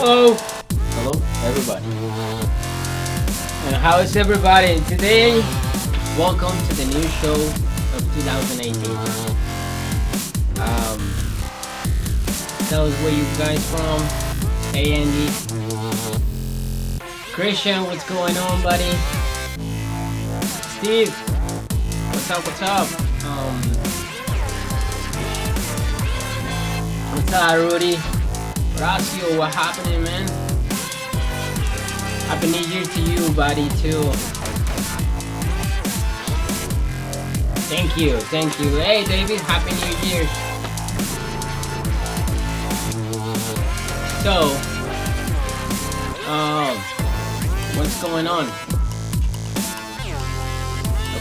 Hello. Hello, everybody. And how is everybody today? Welcome to the new show of 2018. Tell us where you guys from. Hey, Andy. Christian, what's going on, buddy? Steve, what's up? What's up, Rudy? Horacio, what happening, man? Happy New Year to you, buddy, too. Thank you. Hey, David, Happy New Year. So, what's going on?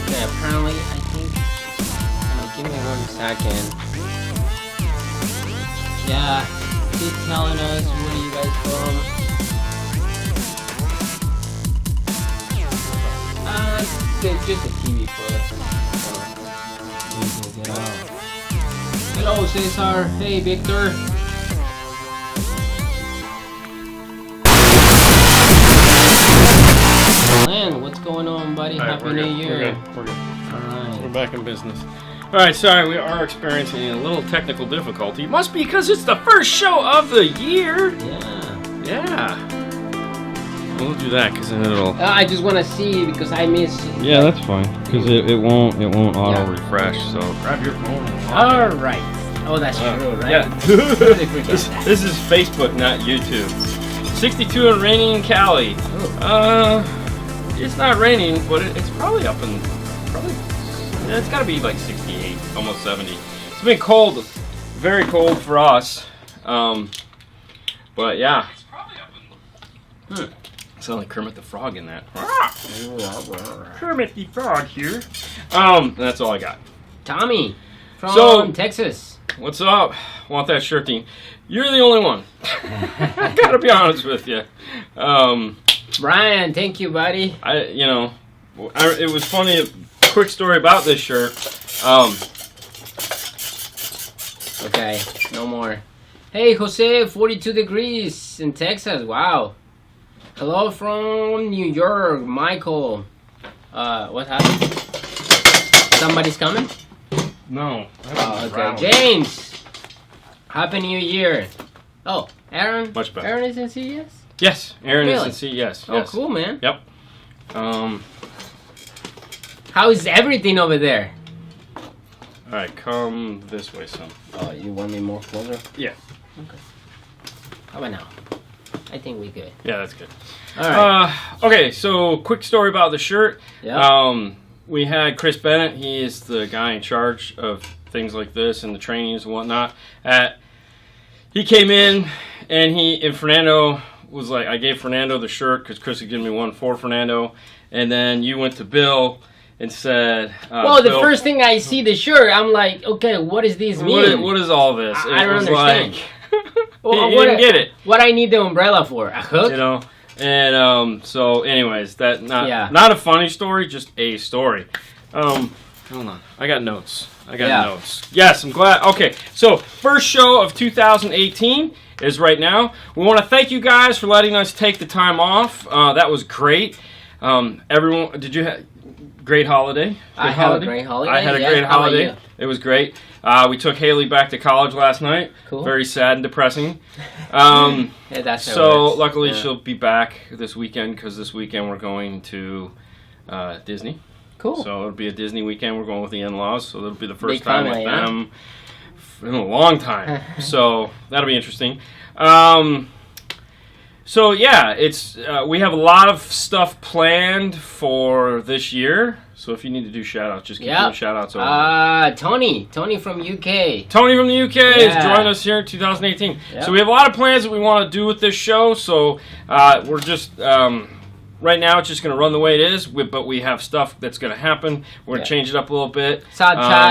Okay, apparently, I think, give me 1 second. Yeah, keep telling us where you guys from. It's just a TV for us. Hello, Cesar. Hey, Victor. Man, what's going on, buddy? Right, Happy New Year. We're good. Alright. We're back in business. Alright, sorry, we are experiencing a little technical difficulty. Must be because it's the first show of the year. Yeah. We'll do that because then it'll... I just want to see because I miss... Yeah, that's fine. Because it won't auto refresh, so grab your phone. Alright. Oh, that's true, right? Yeah. This is Facebook, not YouTube. 62 and raining in Cali. Oh. It's not raining, but it's probably up in... it's got to be like 68, almost 70. It's been cold, very cold for us. But yeah. It's probably up in... Sound like Kermit the Frog in that. Kermit the Frog here. That's all I got. Tommy from Texas. What's up? Want that shirt, Dean? You're the only one. I gotta be honest with you. Brian, thank you, buddy. It was funny. A quick story about this shirt. Okay, no more. Hey, Jose, 42 degrees in Texas. Wow. Hello from New York, Michael. What happened? Somebody's coming? No. Okay. James, Happy New Year. Oh, Aaron. Much better. Aaron is in CES? Yes, Aaron Really? is in CES. Oh, cool, man. Yep. How is everything over there? All right, come this way, son. Oh, you want me more closer? Yeah. Okay. How about now? I think we good. Yeah, that's good. All right. Okay, so quick story about the shirt. Yeah. We had Chris Bennett. He is the guy in charge of things like this and the trainings and whatnot. He came in and Fernando was like, I gave Fernando the shirt because Chris had given me one for Fernando, and then you went to Bill and said, well, the Bill, first thing I see the shirt, I'm like, okay, what does this mean? What is all this? I don't understand. He didn't get it. What I need the umbrella for? A hook? And so anyways, not a funny story, just a story. Hold on, I got notes. Notes. Yes, I'm glad. Okay, so first show of 2018 is right now. We want to thank you guys for letting us take the time off. That was great. Everyone, did you have great holiday? I had a great holiday. I had a great holiday. It was great. We took Haley back to college last night. Cool. Very sad and depressing. That's so luckily she'll be back this weekend because this weekend we're going to Disney. Cool. So it'll be a Disney weekend. We're going with the in-laws, so it'll be the first Big time family, with them in a long time. So that'll be interesting. So yeah, it's we have a lot of stuff planned for this year. So if you need to do shout-outs, just keep doing shout-outs over. Tony from UK. Tony from the UK is joining us here in 2018. Yep. So we have a lot of plans that we want to do with this show. So we're just right now it's just going to run the way it is. But we have stuff that's going to happen. We're going to change it up a little bit.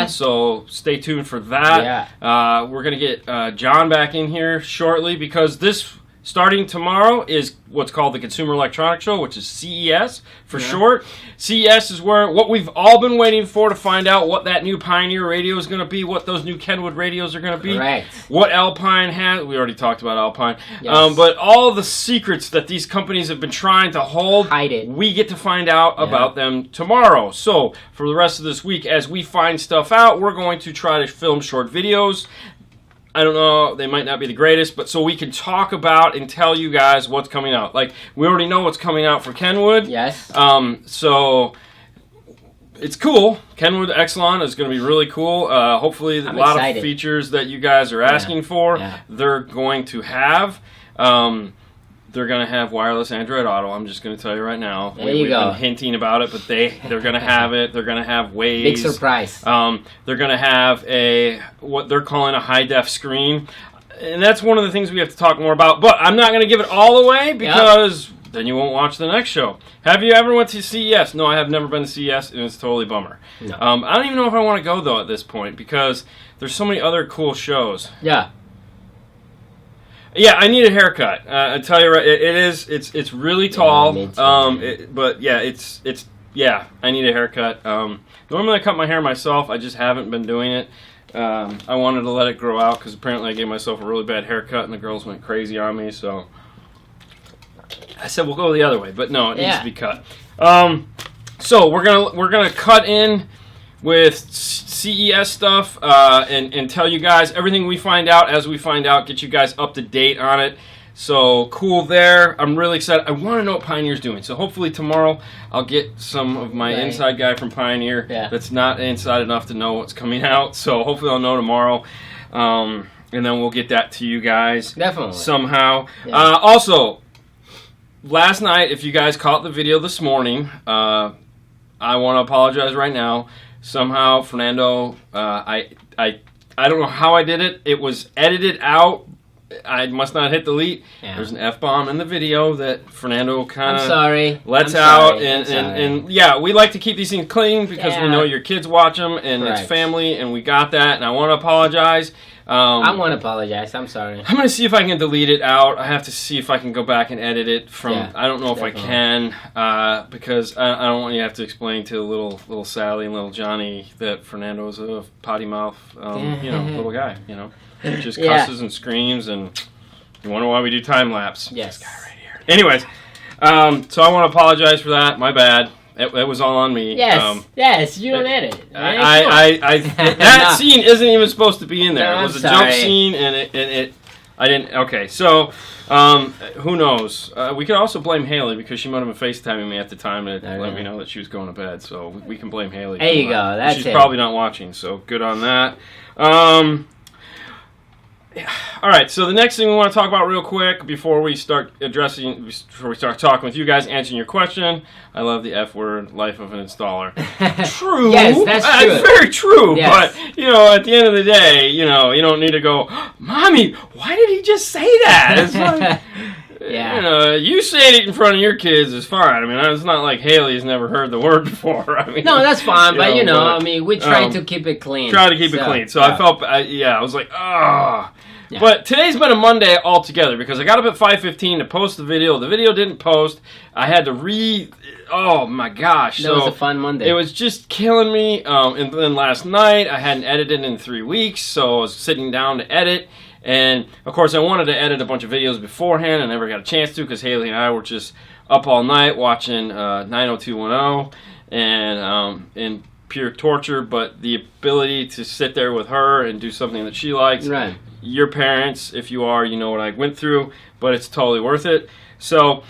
So stay tuned for that. Yeah. We're going to get John back in here shortly because this starting tomorrow is what's called the Consumer Electronics Show, which is CES for short. CES is what we've all been waiting for to find out what that new Pioneer radio is going to be, what those new Kenwood radios are going to be, what Alpine has. We already talked about Alpine. Yes. But all the secrets that these companies have been trying to hide it. We get to find out about them tomorrow. So for the rest of this week, as we find stuff out, we're going to try to film short videos. I don't know, they might not be the greatest, but so we can talk about and tell you guys what's coming out. Like, we already know what's coming out for Kenwood. Yes. So, it's cool. Kenwood Exelon is going to be really cool. Hopefully, a lot of features that you guys are asking for, they're going to have. They're going to have wireless Android Auto. I'm just going to tell you right now. We've been hinting about it, but they're going to have it. They're going to have Waze. Big surprise. They're going to have what they're calling a high-def screen. And that's one of the things we have to talk more about. But I'm not going to give it all away because then you won't watch the next show. Have you ever went to CES? No, I have never been to CES, and it's totally a bummer. No. I don't even know if I want to go, though, at this point because there's so many other cool shows. Yeah. Yeah, I need a haircut. I tell you right, it's really tall. But yeah, I need a haircut. Normally I cut my hair myself. I just haven't been doing it. I wanted to let it grow out because apparently I gave myself a really bad haircut and the girls went crazy on me. So I said we'll go the other way, but no, it needs to be cut. So we're gonna cut in with CES stuff and tell you guys everything we find out as we find out, get you guys up to date on it. So cool there. I'm really excited. I want to know what Pioneer's doing. So hopefully tomorrow I'll get some of my inside guy from Pioneer that's not inside enough to know what's coming out. So hopefully I'll know tomorrow. And then we'll get that to you guys. Definitely. Somehow. Yeah. Also, last night, if you guys caught the video this morning, I want to apologize right now. Somehow, Fernando, I don't know how I did it. It was edited out. I must not hit delete. Yeah. There's an F-bomb in the video that Fernando kind of lets out. And yeah, we like to keep these things clean because we know your kids watch them and it's family and we got that. And I want to apologize. I want to apologize. I'm sorry. I'm going to see if I can delete it out. I have to see if I can go back and edit it from. I don't know if I can because I don't want you to have to explain to little Sally and little Johnny that Fernando's a potty mouth, little guy. He just cusses and screams, and you wonder why we do time lapse. Yes. This guy right here. Anyways, so I want to apologize for that. My bad. It was all on me. Yes, you don't edit. That scene isn't even supposed to be in there. It was a jump scene, and I didn't. Okay, so who knows? We could also blame Haley because she might have been FaceTiming me at the time and let me know that she was going to bed. So we can blame Haley. There you go. That's She's probably not watching, so good on that. All right, so the next thing we want to talk about real quick before we start talking with you guys, answering your question. I love the F word, life of an installer. True. Yes, that's true. That's very true. Yes. But, at the end of the day, you don't need to go, Mommy, why did he just say that? It's like, you saying it in front of your kids is fine. I mean, it's not like Haley's never heard the word before. I mean, no, that's fine. But, we try to keep it clean. Try to keep it clean. So I felt, I was like, Yeah. But today's been a Monday altogether because I got up at 5:15 to post the video. The video didn't post. I had to oh my gosh. That was a fun Monday. It was just killing me. And then last night, I hadn't edited in 3 weeks, so I was sitting down to edit. And, of course, I wanted to edit a bunch of videos beforehand. I never got a chance to because Haley and I were just up all night watching 90210 and in pure torture. But the ability to sit there with her and do something that she likes. Right. Your parents, if you are, you know what I went through, but it's totally worth it. So,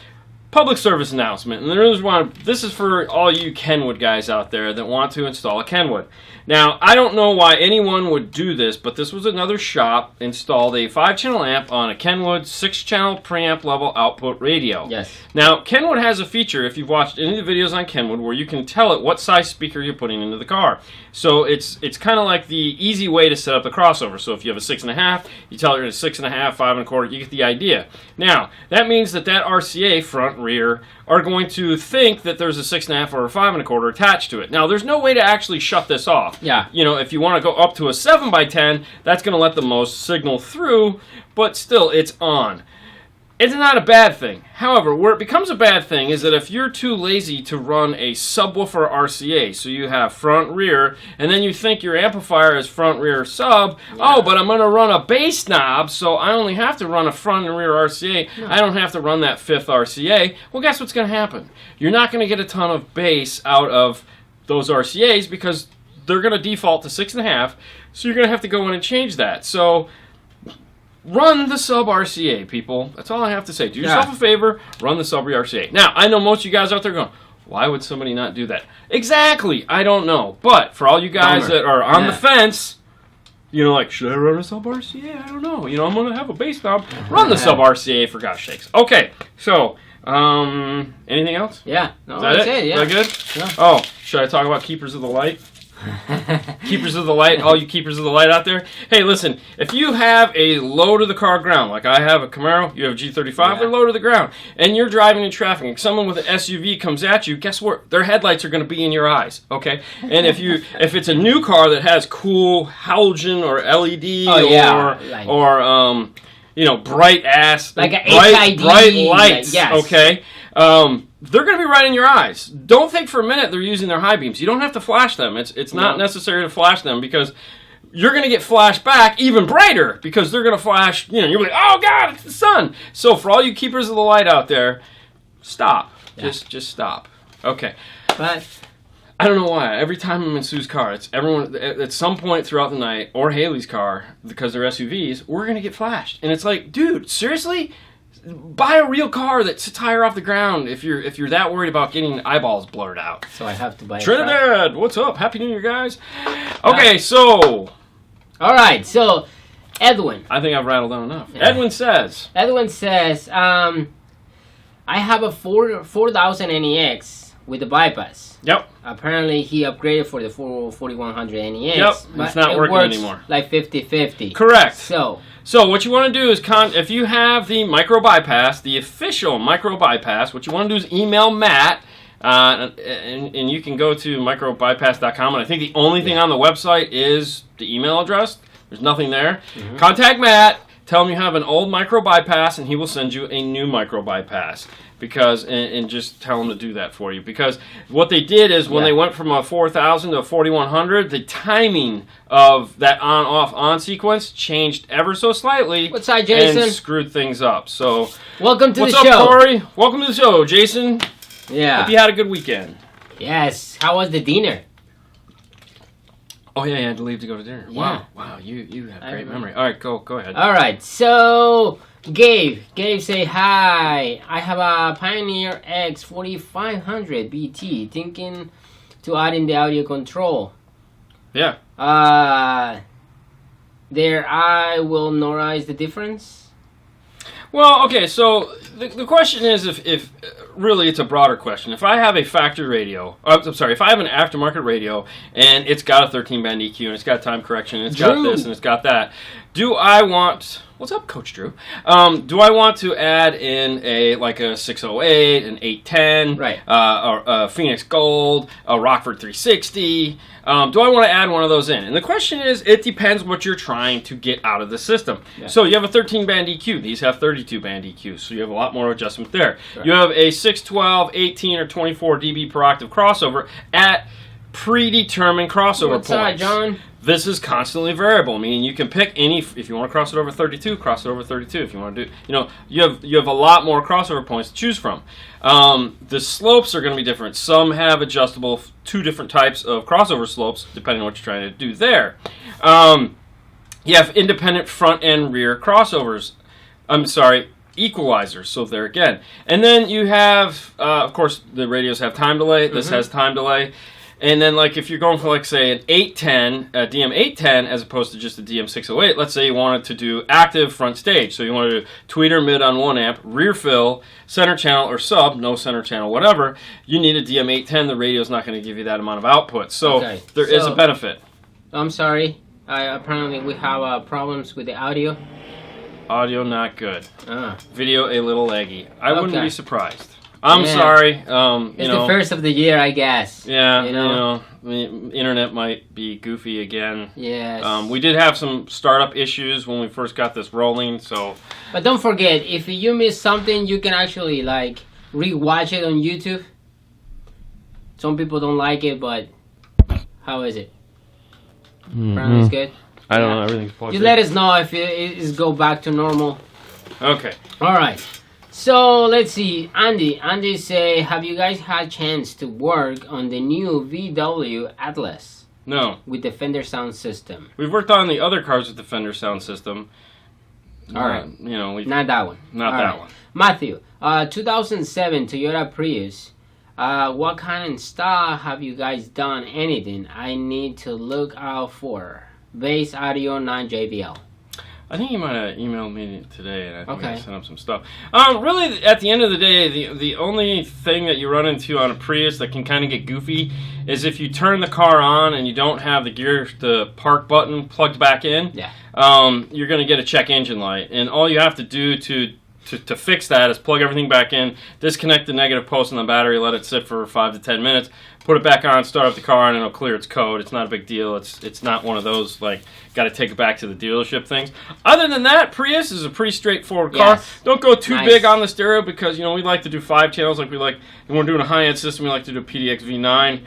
public service announcement. And this is for all you Kenwood guys out there that want to install a Kenwood. Now, I don't know why anyone would do this, but this was another shop installed a 5-channel amp on a Kenwood 6-channel preamp level output radio. Yes. Now, Kenwood has a feature, if you've watched any of the videos on Kenwood, where you can tell it what size speaker you're putting into the car. So it's kind of like the easy way to set up the crossover. So if you have a 6.5, you tell it it's 6.5, 5.25, you get the idea. Now, that means that RCA, front, rear, are going to think that there's a 6.5 or a 5.25 attached to it. Now, there's no way to actually shut this off. Yeah. If you want to go up to a 7x10, that's going to let the most signal through, but still, it's on. it's not a bad thing. However, where it becomes a bad thing is that if you're too lazy to run a subwoofer RCA, so you have front, rear, and then you think your amplifier is front, rear, sub, oh, but I'm going to run a bass knob, so I only have to run a front and rear RCA. I don't have to run that fifth RCA. Well, guess what's going to happen? You're not going to get a ton of bass out of those RCAs because they're going to default to 6.5, so you're going to have to go in and change that. So run the sub RCA, people. That's all I have to say. Do yourself a favor, run the sub RCA. Now, I know most of you guys out there going, why would somebody not do that? Exactly, I don't know. But for all you guys that are on the fence, you know, like, should I run a sub RCA? I don't know. You know, I'm going to have a bass knob. Run the sub RCA, for gosh sakes. Okay, so, anything else? Yeah. No, Is that it? Yeah. Is that good? Yeah. Oh, should I talk about Keepers of the Light? Keepers of the Light, all you keepers of the light out there. Hey, listen, if you have a low to the car ground, like I have a Camaro, you have a G35, they're low to the ground, and you're driving in traffic, and someone with an SUV comes at you, guess what? Their headlights are going to be in your eyes, okay? And if it's a new car that has cool halogen or LED or you know, bright lights, okay? They're going to be right in your eyes. Don't think for a minute they're using their high beams. You don't have to flash them. It's not necessary to flash them because you're going to get flashed back even brighter because they're going to flash, you know, you're like, oh God, it's the sun. So for all you keepers of the light out there, stop. Yeah. Just stop. Okay. But I don't know why. Every time I'm in Sue's car, it's everyone at some point throughout the night, or Haley's car, because they're SUVs, we're going to get flashed. And it's like, dude, seriously? Buy a real car that sits higher off the ground if you're that worried about getting eyeballs blurred out. So I have to buy Trinidad, what's up? Happy New Year, guys. Okay, so. All right, so Edwin. I think I've rattled on enough. Yeah. Edwin says, I have a 4000 NEX with a bypass. Yep. Apparently he upgraded for the 4100 NEX. Yep, it's not working anymore. Like 50-50. Correct. So what you want to do is, if you have the micro bypass, the official micro bypass, what you want to do is email Matt, and you can go to microbypass.com, and I think the only thing on the website is the email address. There's nothing there. Mm-hmm. Contact Matt, tell him you have an old micro bypass, and he will send you a new micro bypass. And just tell them to do that for you. Because what they did is when they went from a 4000 to a 4100, the timing of that on-off-on sequence changed ever so slightly. What's up, Jason? And screwed things up. So, welcome to the show. What's up, Corey? Welcome to the show, Jason. Yeah. Hope you had a good weekend. Yes. How was the dinner? Oh, yeah, you had to leave to go to dinner. Yeah. Wow, you have great memory. All right, go ahead. All right, so Gabe say, hi, I have a Pioneer X 4500 BT, thinking to add in the audio control. Yeah. There I will norize the difference. Well, okay, so the question is if really it's a broader question. If I have a factory radio, if I have an aftermarket radio and it's got a 13-band EQ and it's got time correction and it's got this and it's got that, do I want... What's up, Coach Drew? Do I want to add in a 608, an 810, right? Or a Phoenix Gold, a Rockford 360? Do I want to add one of those in? And the question is, it depends what you're trying to get out of the system. Yeah. So you have a 13-band EQ. These have 32-band EQs, so you have a lot more adjustment there. Right. You have a 612, 18, or 24 dB per octave crossover at predetermined crossover points. What's up, John? This is constantly variable. I mean, you can pick any. If you want to cross it over 32, cross it over 32. If you want to do, you have a lot more crossover points to choose from. The slopes are going to be different. Some have adjustable, 2 different types of crossover slopes, depending on what you're trying to do there. You have independent front and rear crossovers. Equalizers. So there again, and then you have, of course, the radios have time delay. This has time delay. And then, if you're going for, say, an 810, a DM810, as opposed to just a DM608, let's say you wanted to do active front stage. So you want to do tweeter mid on 1 amp, rear fill, center channel or sub, no center channel, whatever. You need a DM810. The radio's not going to give you that amount of output. So there is a benefit. I'm sorry. Apparently we have problems with the audio. Audio not good. Video a little laggy. I wouldn't be surprised. I'm sorry. It's the first of the year, I guess. Yeah, the internet might be goofy again. Yes. We did have some startup issues when we first got this rolling, so. But don't forget, if you miss something, you can actually rewatch it on YouTube. Some people don't like it, but how is it? Apparently it's good. I don't know. Everything's positive. You let us know if it go back to normal. Okay. All right. So let's see. Andy say, have you guys had a chance to work on the new VW Atlas? No. With the Fender sound system. We've worked on the other cars with the Fender sound system. All right. Not that one. Not that one. Matthew, 2007 Toyota Prius. What kind of style have you guys done? Anything I need to look out for? Bass, audio, non-JBL. I think you might have emailed me today, and I think I sent up some stuff. Really, at the end of the day, the only thing that you run into on a Prius that can kind of get goofy is if you turn the car on and you don't have the park button plugged back in. Yeah. You're going to get a check engine light, and all you have to do to fix that is plug everything back in, disconnect the negative post on the battery, let it sit for 5 to 10 minutes, put it back on, start up the car, and it'll clear its code. It's not a big deal. It's not one of those, got to take it back to the dealership things. Other than that, Prius is a pretty straightforward car. Don't go too big on the stereo because, we like to do 5 channels and when we're doing a high-end system, we like to do a PDX V9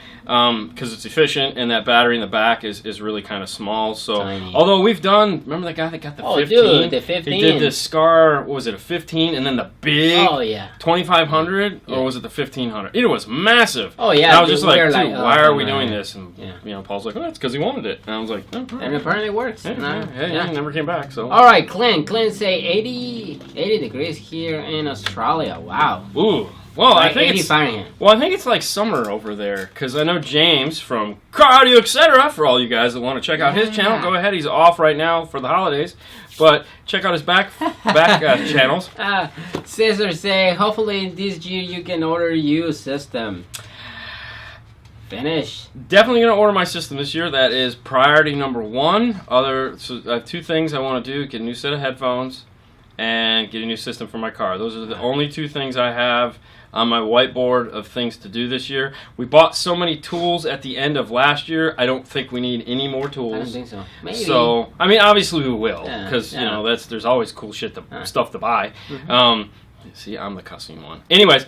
because it's efficient, and that battery in the back is really kind of small. So, although we've done, remember that guy that got the 15? Dude, the 15. He did the Scar, what was it, a 15, and then the big 2500, or was it the 1500? It was massive. Oh, yeah. And I was just dude, why are we doing this? And, Paul's like, it's because he wanted it. And I was like, and apparently it works. He never came back, so. All right, Clint say 80 degrees here in Australia. Wow. Ooh. Well, I think 80 Fahrenheit. Well, I think it's like summer over there because I know James from Car Audio Etc. For all you guys that want to check out his channel, go ahead. He's off right now for the holidays, but check out his back channels. Cesar say, hopefully this year you can order you system. Finish. Definitely going to order my system this year. That is priority number 1. So I have 2 things I want to do: get a new set of headphones and get a new system for my car. Those are the only 2 things I have on my whiteboard of things to do this year. We bought so many tools at the end of last year. I don't think we need any more tools. I don't think so. Maybe. So, obviously we will, because there's always cool stuff to buy. Mm-hmm. See, I'm the cussing one. Anyways,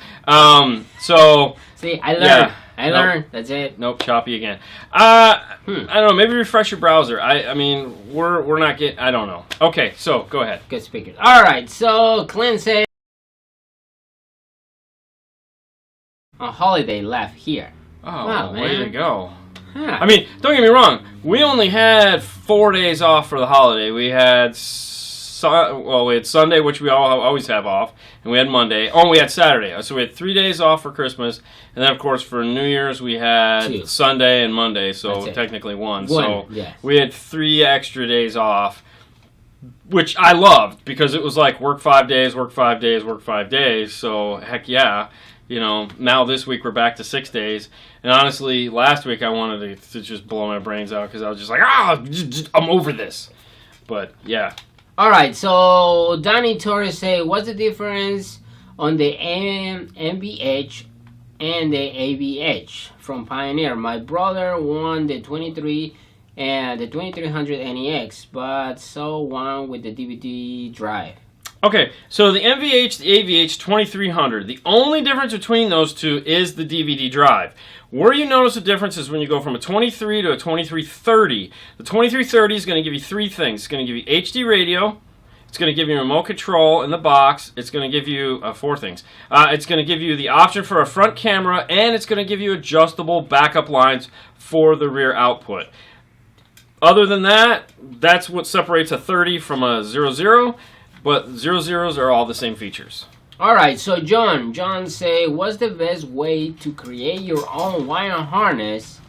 so see, I learned. I learned. That's it. Nope, choppy again. I don't know. Maybe refresh your browser. We're not getting. I don't know. Okay, so go ahead. Good speakers. All right. So Clint said a holiday left here. Oh, wow, way to go. Yeah. Don't get me wrong. We only had 4 days off for the holiday. We had Sunday, which we always have off, and we had Monday. Oh, and we had Saturday. So we had 3 days off for Christmas, and then of course for New Year's we had 2. Sunday and Monday. So technically 1. So yes. we had 3 extra days off, which I loved because it was like work 5 days, work 5 days, work 5 days. So heck yeah. Now this week we're back to 6 days. And honestly, last week I wanted to just blow my brains out because I was just like, I'm over this. But yeah. All right, so Danny Torres say, what's the difference on the MBH and the ABH from Pioneer? My brother won the 2300 NEX, but so one with the DVD drive. Okay, so the MVH, the AVH 2300, the only difference between those two is the DVD drive. Where you notice the difference is when you go from a 23 to a 2330. The 2330 is going to give you 3 things. It's going to give you HD radio. It's going to give you a remote control in the box. It's going to give you 4 things. It's going to give you the option for a front camera, and it's going to give you adjustable backup lines for the rear output. Other than that, that's what separates a 30 from a 00. But 00s are all the same features. All right, so John say, what's the best way to create your own wire harness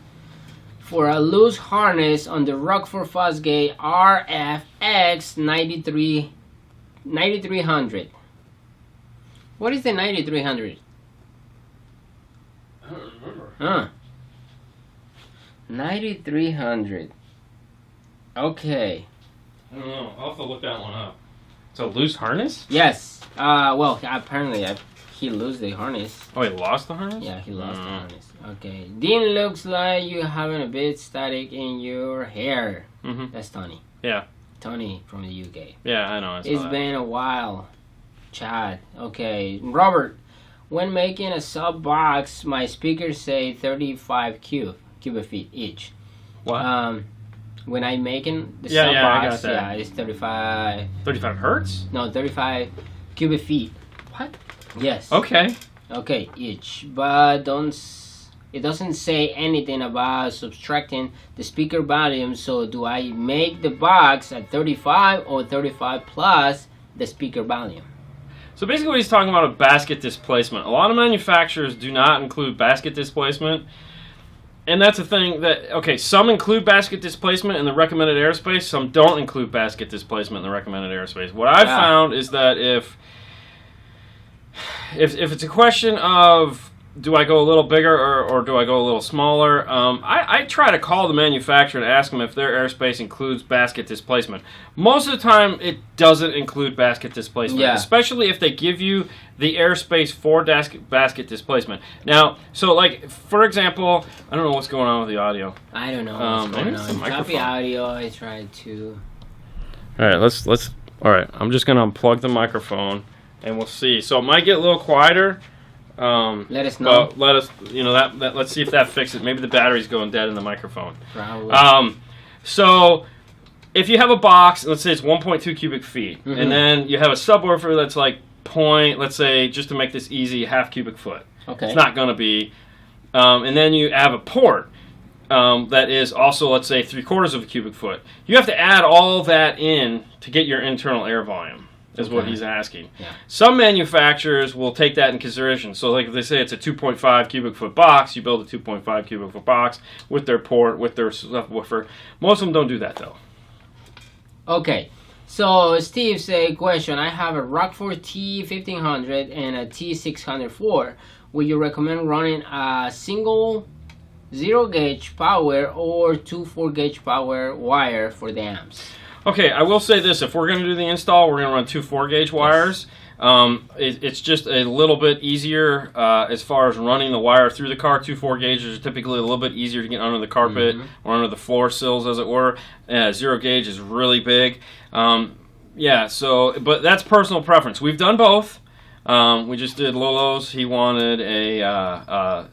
for a loose harness on the Rockford Fosgate RFX 9300? What is the 9300? I don't remember. 9300. Okay. I don't know. I'll have to look that one up. It's a loose harness? Yes. Well, apparently he lost the harness. Oh, he lost the harness? Yeah, he lost the harness. Okay. Dean, looks like you having a bit static in your hair. That's Tony. Yeah. Tony from the UK. Yeah, I know. It's been a while. Chad. Okay. Robert, when making a sub box, my speakers say 35 cubic feet each. What? When I'm making the sub box, it's 35. 35 hertz? No, 35 cubic feet. What? Yes. Okay. Okay, each. But it doesn't say anything about subtracting the speaker volume, so do I make the box at 35 or 35 plus the speaker volume? So basically what he's talking about is basket displacement. A lot of manufacturers do not include basket displacement. And that's a thing that, okay, some include basket displacement in the recommended airspace, some don't include basket displacement in the recommended airspace. What I've found is that if it's a question of do I go a little bigger or do I go a little smaller, I try to call the manufacturer and ask them if their airspace includes basket displacement. Most of the time, it doesn't include basket displacement, especially if they give you the airspace for basket displacement. Now, so like, for example, I don't know what's going on with the audio. I don't know what's going on. Copy audio, I tried to... All right, let's. All right, I'm just going to unplug the microphone, and we'll see. So it might get a little quieter. Let us know. But let us, let's see if that fixes it. Maybe the battery's going dead in the microphone. Probably. So if you have a box, let's say it's 1.2 cubic feet, and then you have a subwoofer that's like let's say, just to make this easy, half cubic foot. Okay. It's not going to be. And then you have a port that is also, let's say, 3/4 of a cubic foot. You have to add all that in to get your internal air volume. Is what he's asking. Yeah. Some manufacturers will take that in consideration. So like if they say it's a 2.5 cubic foot box, you build a 2.5 cubic foot box with their port, with their subwoofer. Most of them don't do that though. Okay. So Steve say, question, I have a Rockford T1500 and a T604. Would you recommend running a single 0 gauge power or 2 4 gauge power wire for the amps? Okay, I will say this. If we're going to do the install, we're going to run 2 4 gauge wires. It's just a little bit easier as far as running the wire through the car. 2 4 gauges are typically a little bit easier to get under the carpet or under the floor sills, as it were. 0 gauge is really big. But that's personal preference. We've done both. We just did Lolo's. He wanted a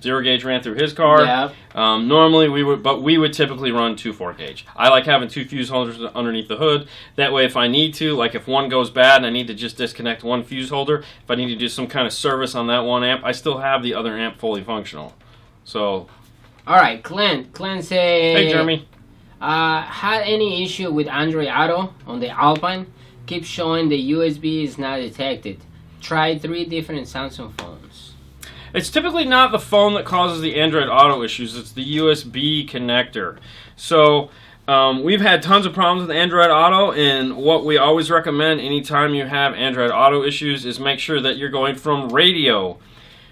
0 gauge ran through his car. Yeah. Normally we would typically run 2 4 gauge. I like having 2 fuse holders underneath the hood. That way, if I need to, like if one goes bad and I need to just disconnect one fuse holder, if I need to do some kind of service on that one amp, I still have the other amp fully functional. So. All right, Clint say. Hey, Jeremy. Had any issue with Android Auto on the Alpine? Keeps showing the USB is not detected. Tried 3 different Samsung phones. It's typically not the phone that causes the Android Auto issues. It's the USB connector. So we've had tons of problems with Android Auto, and what we always recommend anytime you have Android Auto issues is make sure that you're going from radio.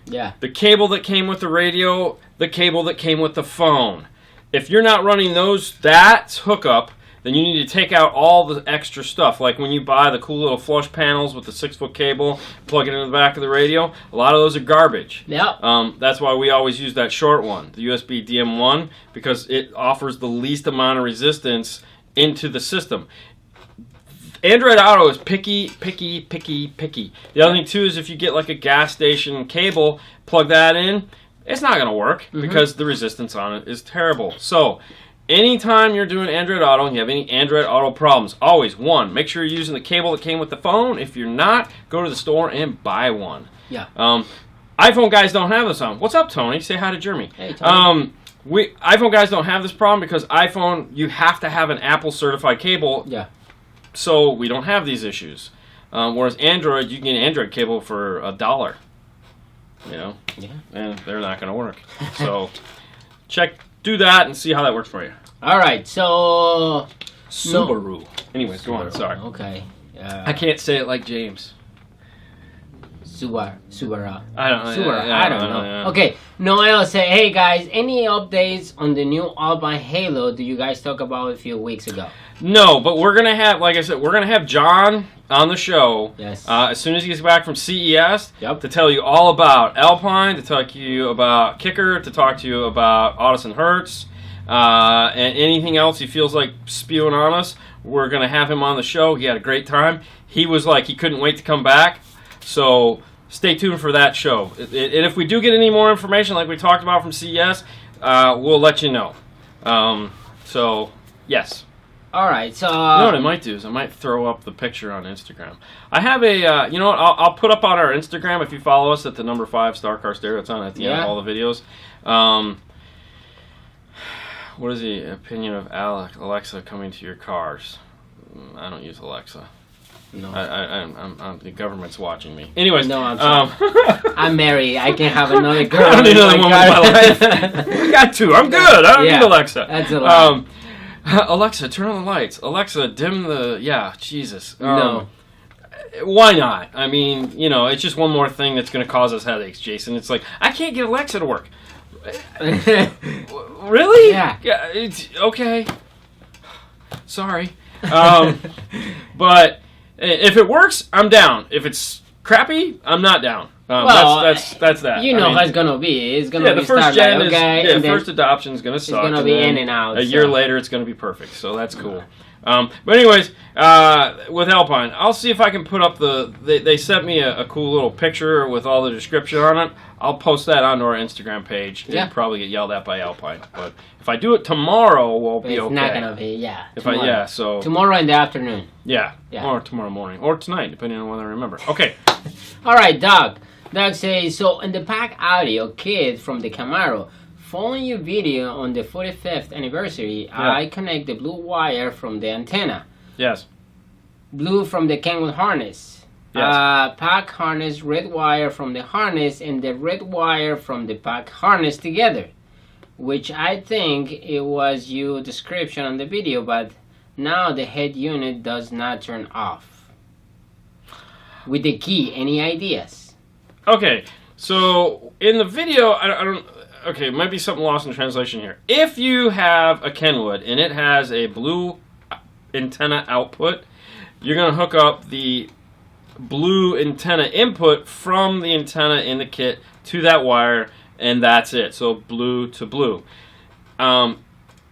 Yeah. The cable that came with the radio, the cable that came with the phone. If you're not running that hookup, then you need to take out all the extra stuff. Like when you buy the cool little flush panels with the 6-foot cable, plug it into the back of the radio, a lot of those are garbage. Yep. That's why we always use that short one, the USB DM1, because it offers the least amount of resistance into the system. Android Auto is picky. The other thing, too, is if you get like a gas station cable, plug that in, it's not going to work because the resistance on it is terrible. So, anytime you're doing Android Auto and you have any Android Auto problems, always, one, make sure you're using the cable that came with the phone. If you're not, go to the store and buy one. Yeah. iPhone guys don't have this on. What's up, Tony? Say hi to Jeremy. Hey, Tony. iPhone guys don't have this problem because iPhone, you have to have an Apple certified cable. Yeah. So we don't have these issues. Whereas Android, you can get an Android cable for $1. Yeah. And they're not going to work. So do that and see how that works for you. All right, so Subaru. Anyways, go on. Sorry. Okay. I can't say it like James. Subaru. I don't know. Yeah. Okay. Noel say, hey guys, any updates on the new Alpine Halo? Do you guys talk about a few weeks ago? No, but we're gonna have, like I said, we're gonna have John on the show. Yes. As soon as he gets back from CES, Yep. to tell you all about Alpine, to talk to you about Kicker, to talk to you about Audis and Hertz, and anything else he feels like spewing on us. We're gonna have him on the show. He had a great time. He was like he couldn't wait to come back. So stay tuned for that show. And if we do get any more information, like we talked about from CES, we'll let you know. So yes. All right, so... You know what I might do is I might throw up the picture on Instagram. I have a, you know what, I'll put up on our Instagram, if you follow us at the number 5 Star Car Stereo, it's on at the end of all the videos. What is the opinion of Alexa coming to your cars? I don't use Alexa. No. I'm the government's watching me. Anyways. No, I'm sorry. I'm married. I can have another girl. I need another woman in my life. We got two. I'm good. I don't need Alexa. That's a lot. Alexa, turn on the lights. Alexa, dim the... Yeah, Jesus. No. Why not? I mean, you know, it's just one more thing that's going to cause us headaches, Jason. It's like, I can't get Alexa to work. Really? Yeah. It's, okay. Sorry. But if it works, I'm down. If it's crappy, I'm not down. Well, that's that. You know how it's gonna be. It's gonna be the first gen is and first adoption is gonna suck. It's gonna be in and out. A year later, it's gonna be perfect. So that's cool. But anyways, with Alpine, I'll see if I can put up the. They sent me a cool little picture with all the description on it. I'll post that onto our Instagram page. Yeah. It'll probably get yelled at by Alpine, but if I do it tomorrow, we'll be okay. It's not gonna be. Yeah. So tomorrow in the afternoon. Yeah. Or tomorrow morning, or tonight, depending on when I remember. Okay. All right, Doug. Doug says, so in the pack audio kit from the Camaro, following your video on the 45th anniversary, I connect the blue wire from the antenna. Yes. Blue from the Kenwood harness. Yes. Pack harness, red wire from the harness, and the red wire from the pack harness together. Which I think it was your description on the video, but now the head unit does not turn off. With the key, any ideas? Okay, so in the video, I don't. Okay, it might be something lost in translation here. If you have a Kenwood and it has a blue antenna output, you're going to hook up the blue antenna input from the antenna in the kit to that wire, and that's it. So blue to blue.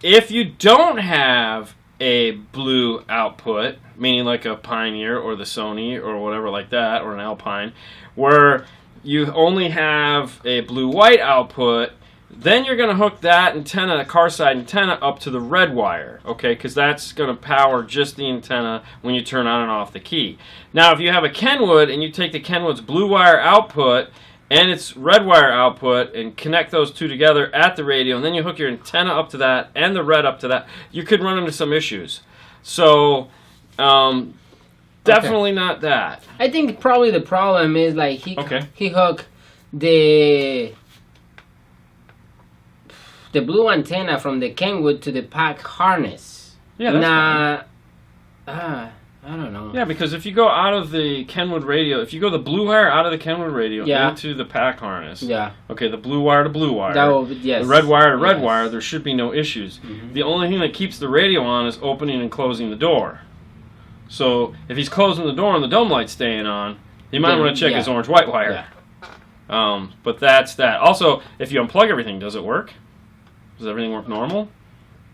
If you don't have a blue output, meaning like a Pioneer or the Sony or whatever like that, or an Alpine, where you only have a blue-white output, then you're going to hook that antenna, the car side antenna, up to the red wire, okay? Because that's going to power just the antenna when you turn on and off the key. Now, if you have a Kenwood and you take the Kenwood's blue wire output and its red wire output and connect those two together at the radio, and then you hook your antenna up to that and the red up to that, you could run into some issues. So, definitely not that. I think probably the problem is like he hooked the blue antenna from the Kenwood to the pack harness. Yeah, that's fine. I don't know. Yeah, because if you go out of the Kenwood radio, if you go the blue wire out of the Kenwood radio into the pack harness, okay, the blue wire to blue wire, the red wire to red wire, there should be no issues. Mm-hmm. The only thing that keeps the radio on is opening and closing the door. So if he's closing the door and the dome light's staying on, you might want to check his orange-white wire. Yeah. But that's that. Also, if you unplug everything, does it work? Does everything work normal?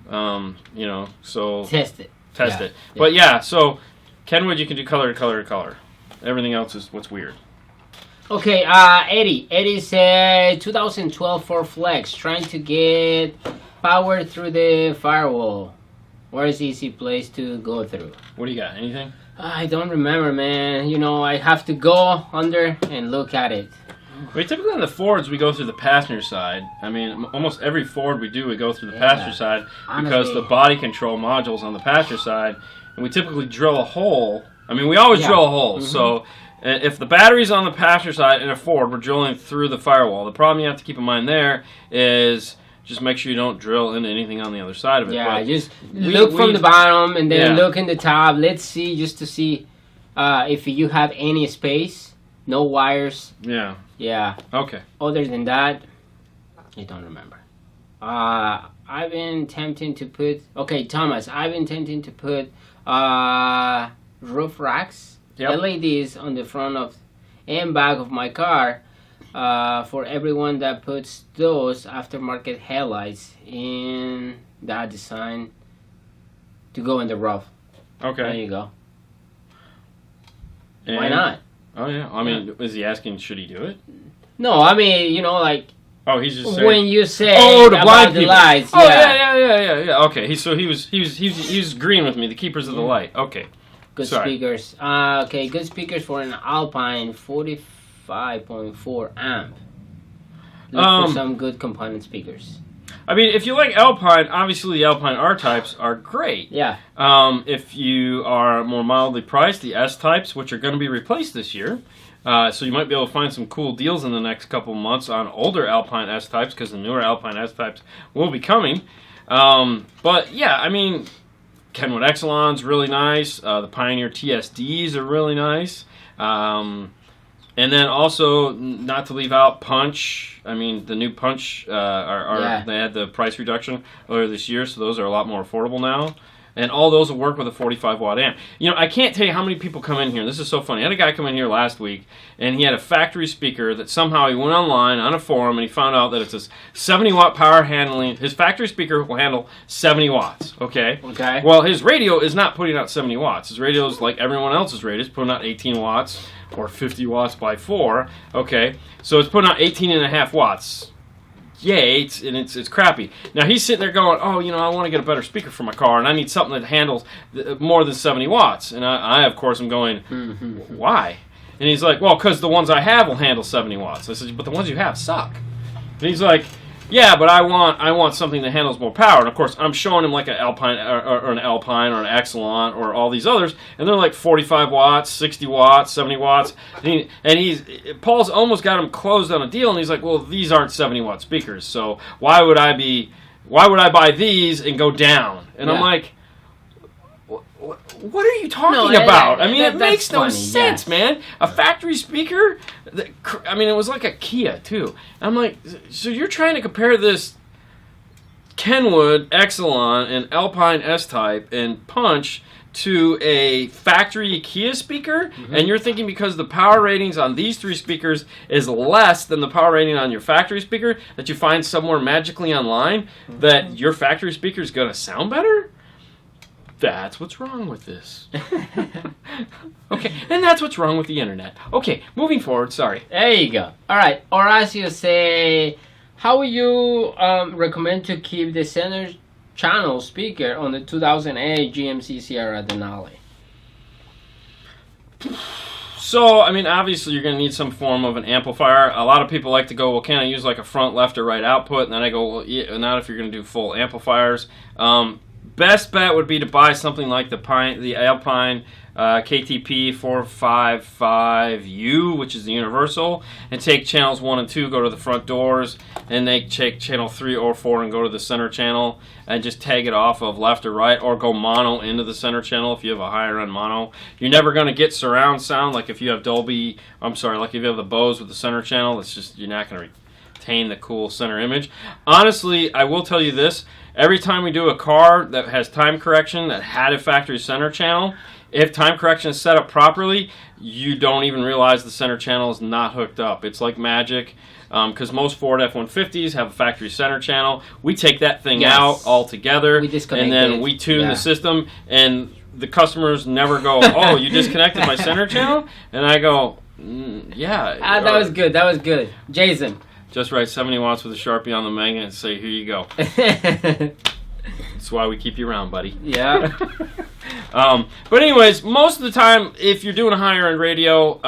You know, so... Test it. Yeah. But so Kenwood, you can do color to color to color. Everything else is what's weird. Okay, Eddie. Eddie said 2012 Ford Flex, trying to get power through the firewall. Where is the easy place to go through? What do you got? Anything? I don't remember, man. You know, I have to go under and look at it. Typically on the Fords, we go through the passenger side. I mean, almost every Ford we go through the passenger side because the body control module's on the passenger side, and we typically drill a hole. I mean, we always drill a hole. Mm-hmm. So if the battery's on the passenger side in a Ford, we're drilling through the firewall. The problem you have to keep in mind there is just make sure you don't drill into anything on the other side of it. Yeah, just look from the bottom and then look in the top. Let's see, just to see if you have any space, no wires. Yeah. Yeah. Okay. Other than that, I don't remember. I've been tempting to put. Okay, Thomas. I've been tempting to put roof racks, LEDs on the front of and back of my car. For everyone that puts those aftermarket headlights in that design to go in the roof. Okay. There you go. And, why not? Oh yeah. I mean, is he asking should he do it? No, I mean, like. Oh, he's just saying. When you say the blind people. lights. Oh yeah. Okay, he was agreeing with me. The keepers of the light. Okay. Good speakers. Okay, good speakers for an Alpine 45.4 amp. Look for some good component speakers. I mean, if you like Alpine, obviously the Alpine R-types are great. Yeah. If you are more mildly priced, the S-types, which are going to be replaced this year. So you might be able to find some cool deals in the next couple months on older Alpine S-types because the newer Alpine S-types will be coming. But yeah, I mean, Kenwood Exelon's really nice. The Pioneer TSDs are really nice. And then also, not to leave out Punch. I mean, the new Punch, they had the price reduction earlier this year, so those are a lot more affordable now. And all those will work with a 45-watt amp. I can't tell you how many people come in here. This is so funny. I had a guy come in here last week, and he had a factory speaker that somehow he went online on a forum, and he found out that it's a 70-watt power handling. His factory speaker will handle 70 watts, okay? Okay. Well, his radio is not putting out 70 watts. His radio is like everyone else's radio. It's putting out 18 watts or 50 watts by 4, okay? So it's putting out 18.5 watts. Yay, it's crappy. Now he's sitting there going, I want to get a better speaker for my car, and I need something that handles more than 70 watts. And I of course, am going, why? And he's like, well, because the ones I have will handle 70 watts. I said, but the ones you have suck. And he's like, yeah, but I want something that handles more power. And of course, I'm showing him like an Alpine or an Alpine or an Exelon or all these others, and they're like 45 watts, 60 watts, 70 watts. And Paul's almost got him closed on a deal, and he's like, well, these aren't 70 watt speakers, so why would I buy these and go down? And I'm like, what are you talking about? I mean, it makes no sense, man. A factory speaker? I mean, it was like a Kia, too. I'm like, so you're trying to compare this Kenwood, Exelon, and Alpine S-Type and Punch to a factory Kia speaker? And you're thinking because the power ratings on these three speakers is less than the power rating on your factory speaker that you find somewhere magically online that your factory speaker is going to sound better? That's what's wrong with this. Okay, and that's what's wrong with the internet. Okay, moving forward, sorry. There you go. All right, Horacio say, how would you recommend to keep the center channel speaker on the 2008 GMC Sierra Denali? So, I mean, obviously you're going to need some form of an amplifier. A lot of people like to go, well, can I use like a front, left, or right output? And then I go, well, yeah, not if you're going to do full amplifiers. Best bet would be to buy something like the Alpine KTP 455U, which is the universal, and take channels 1 and 2, go to the front doors, and they take channel 3 or 4 and go to the center channel, and just tag it off of left or right, or go mono into the center channel if you have a higher end mono. You're never going to get surround sound like if you have like if you have the Bose with the center channel. It's just, you're not going to retain the cool center image. Honestly, I will tell you this. Every time we do a car that has time correction that had a factory center channel, if time correction is set up properly, you don't even realize the center channel is not hooked up. It's like magic, because most Ford F-150s have a factory center channel. We take that thing out altogether, and then we tune the system, and the customers never go, oh, you disconnected my center channel? And I go, yeah. That was good. That was good. Jason. Just write 70 watts with a Sharpie on the magnet and say, here you go. That's why we keep you around, buddy. Yeah. But anyways, most of the time, if you're doing a higher end radio,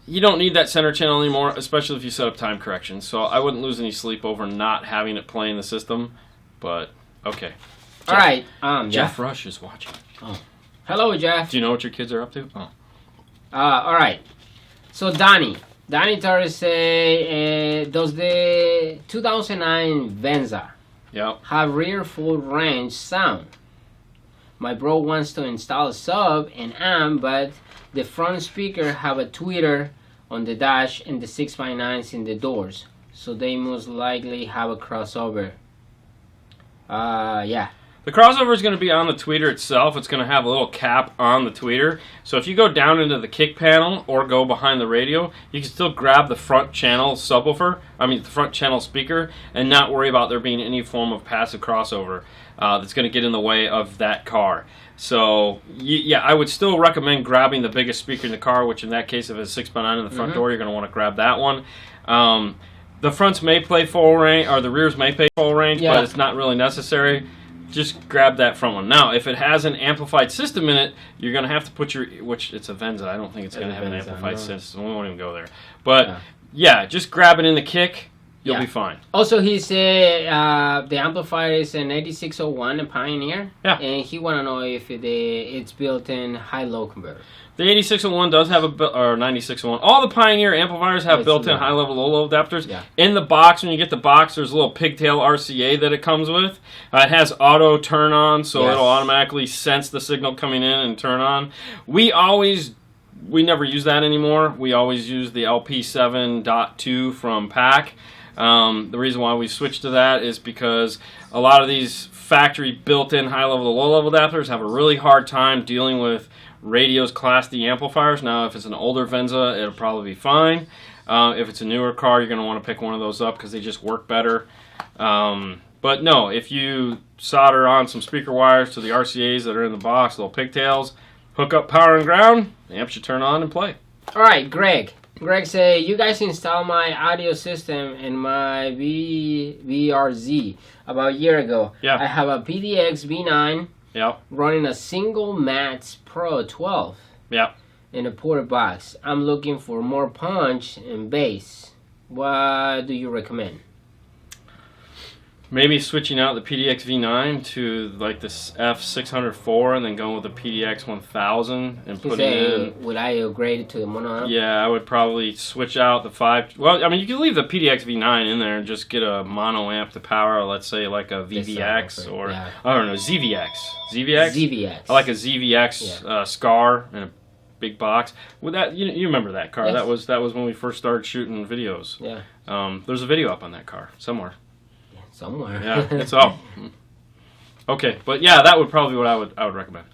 you don't need that center channel anymore, especially if you set up time correction. So I wouldn't lose any sleep over not having it play in the system. But, okay. All right. Jeff Rush is watching. Oh. Hello, Jeff. Do you know what your kids are up to? Oh. All right. So, Donnie Torres say, does the 2009 Venza have rear full range sound? My bro wants to install a sub and amp, but the front speaker have a tweeter on the dash and the 6x9s in the doors, so they most likely have a crossover. Yeah. The crossover is going to be on the tweeter itself. It's going to have a little cap on the tweeter. So if you go down into the kick panel or go behind the radio, you can still grab the front channel subwoofer, the front channel speaker, and not worry about there being any form of passive crossover that's going to get in the way of that car. So, yeah, I would still recommend grabbing the biggest speaker in the car, which in that case, if it's 6x9 in the front door, you're going to want to grab that one. The fronts may play full range, or the rears may play full range, but it's not really necessary. Just grab that front one. Now, if it has an amplified system in it, you're going to have to put which it's a Venza. I don't think it's going to have an amplified system. We won't even go there. But, yeah, just grab it in the kick. You'll be fine. Also, he said the amplifier is an 8601, a Pioneer. Yeah. And he want to know if it's built-in high-low converter. The 8601 does have or 9601. All the Pioneer amplifiers have built-in high-level, low-level adapters. Yeah. In the box, when you get the box, there's a little pigtail RCA that it comes with. It has auto turn-on, so it'll automatically sense the signal coming in and turn on. We never use that anymore. We always use the LP7.2 from PAC. The reason why we switched to that is because a lot of these factory built-in high-level to low-level adapters have a really hard time dealing with radios Class D amplifiers. Now, if it's an older Venza, it'll probably be fine. If it's a newer car, you're going to want to pick one of those up because they just work better. But no, if you solder on some speaker wires to the RCAs that are in the box, little pigtails, hook up power and ground, the amp should turn on and play. All right, Greg. Greg say, you guys installed my audio system in my VRZ about a year ago. Yeah. I have a PDX V9 running a single Mats Pro 12 in a porta box. I'm looking for more punch and bass. What do you recommend? Maybe switching out the PDX V9 to like this F604 and then going with the PDX 1000 and putting in... Would I upgrade it to the mono amp? Yeah, I would probably switch out the 5... Well, I mean, you can leave the PDX V9 in there and just get a mono amp to power, let's say like a VVX or... I don't know, ZVX. ZVX? ZVX. I like a ZVX Scar in a big box. With that, you remember that car. Yes. That was when we first started shooting videos. Yeah. There's a video up on that car somewhere. Somewhere. Yeah, it's all. Okay, but yeah, that would probably be what I would recommend.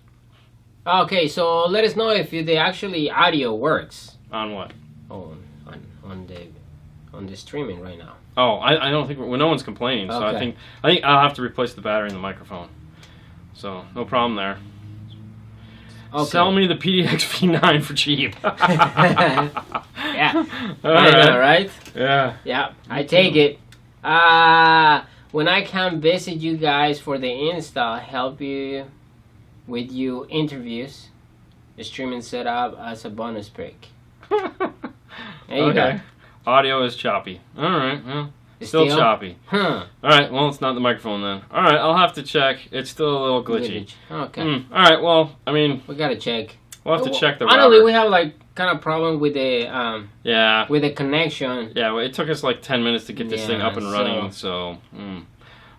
Okay, so let us know if the actually audio works. On what? Oh, on the streaming right now. Oh, I don't think no one's complaining. So I think I'll have to replace the battery in the microphone. So no problem there. Okay. Sell me the PDX V9 for cheap. Yeah. All right. Yeah. Yeah. I take it. When I come visit you guys for the install, help you with your interviews, the streaming setup as a bonus pick. There you go. Audio is choppy. All right. Well, still choppy. Huh. All right. Well, it's not the microphone then. All right. I'll have to check. It's still a little glitchy. Okay. All right. Well, I mean, we gotta check. We'll have to check the router. Honestly, we have like kind of problem with the with the connection. Yeah, well, it took us like 10 minutes to get this thing up and running. So,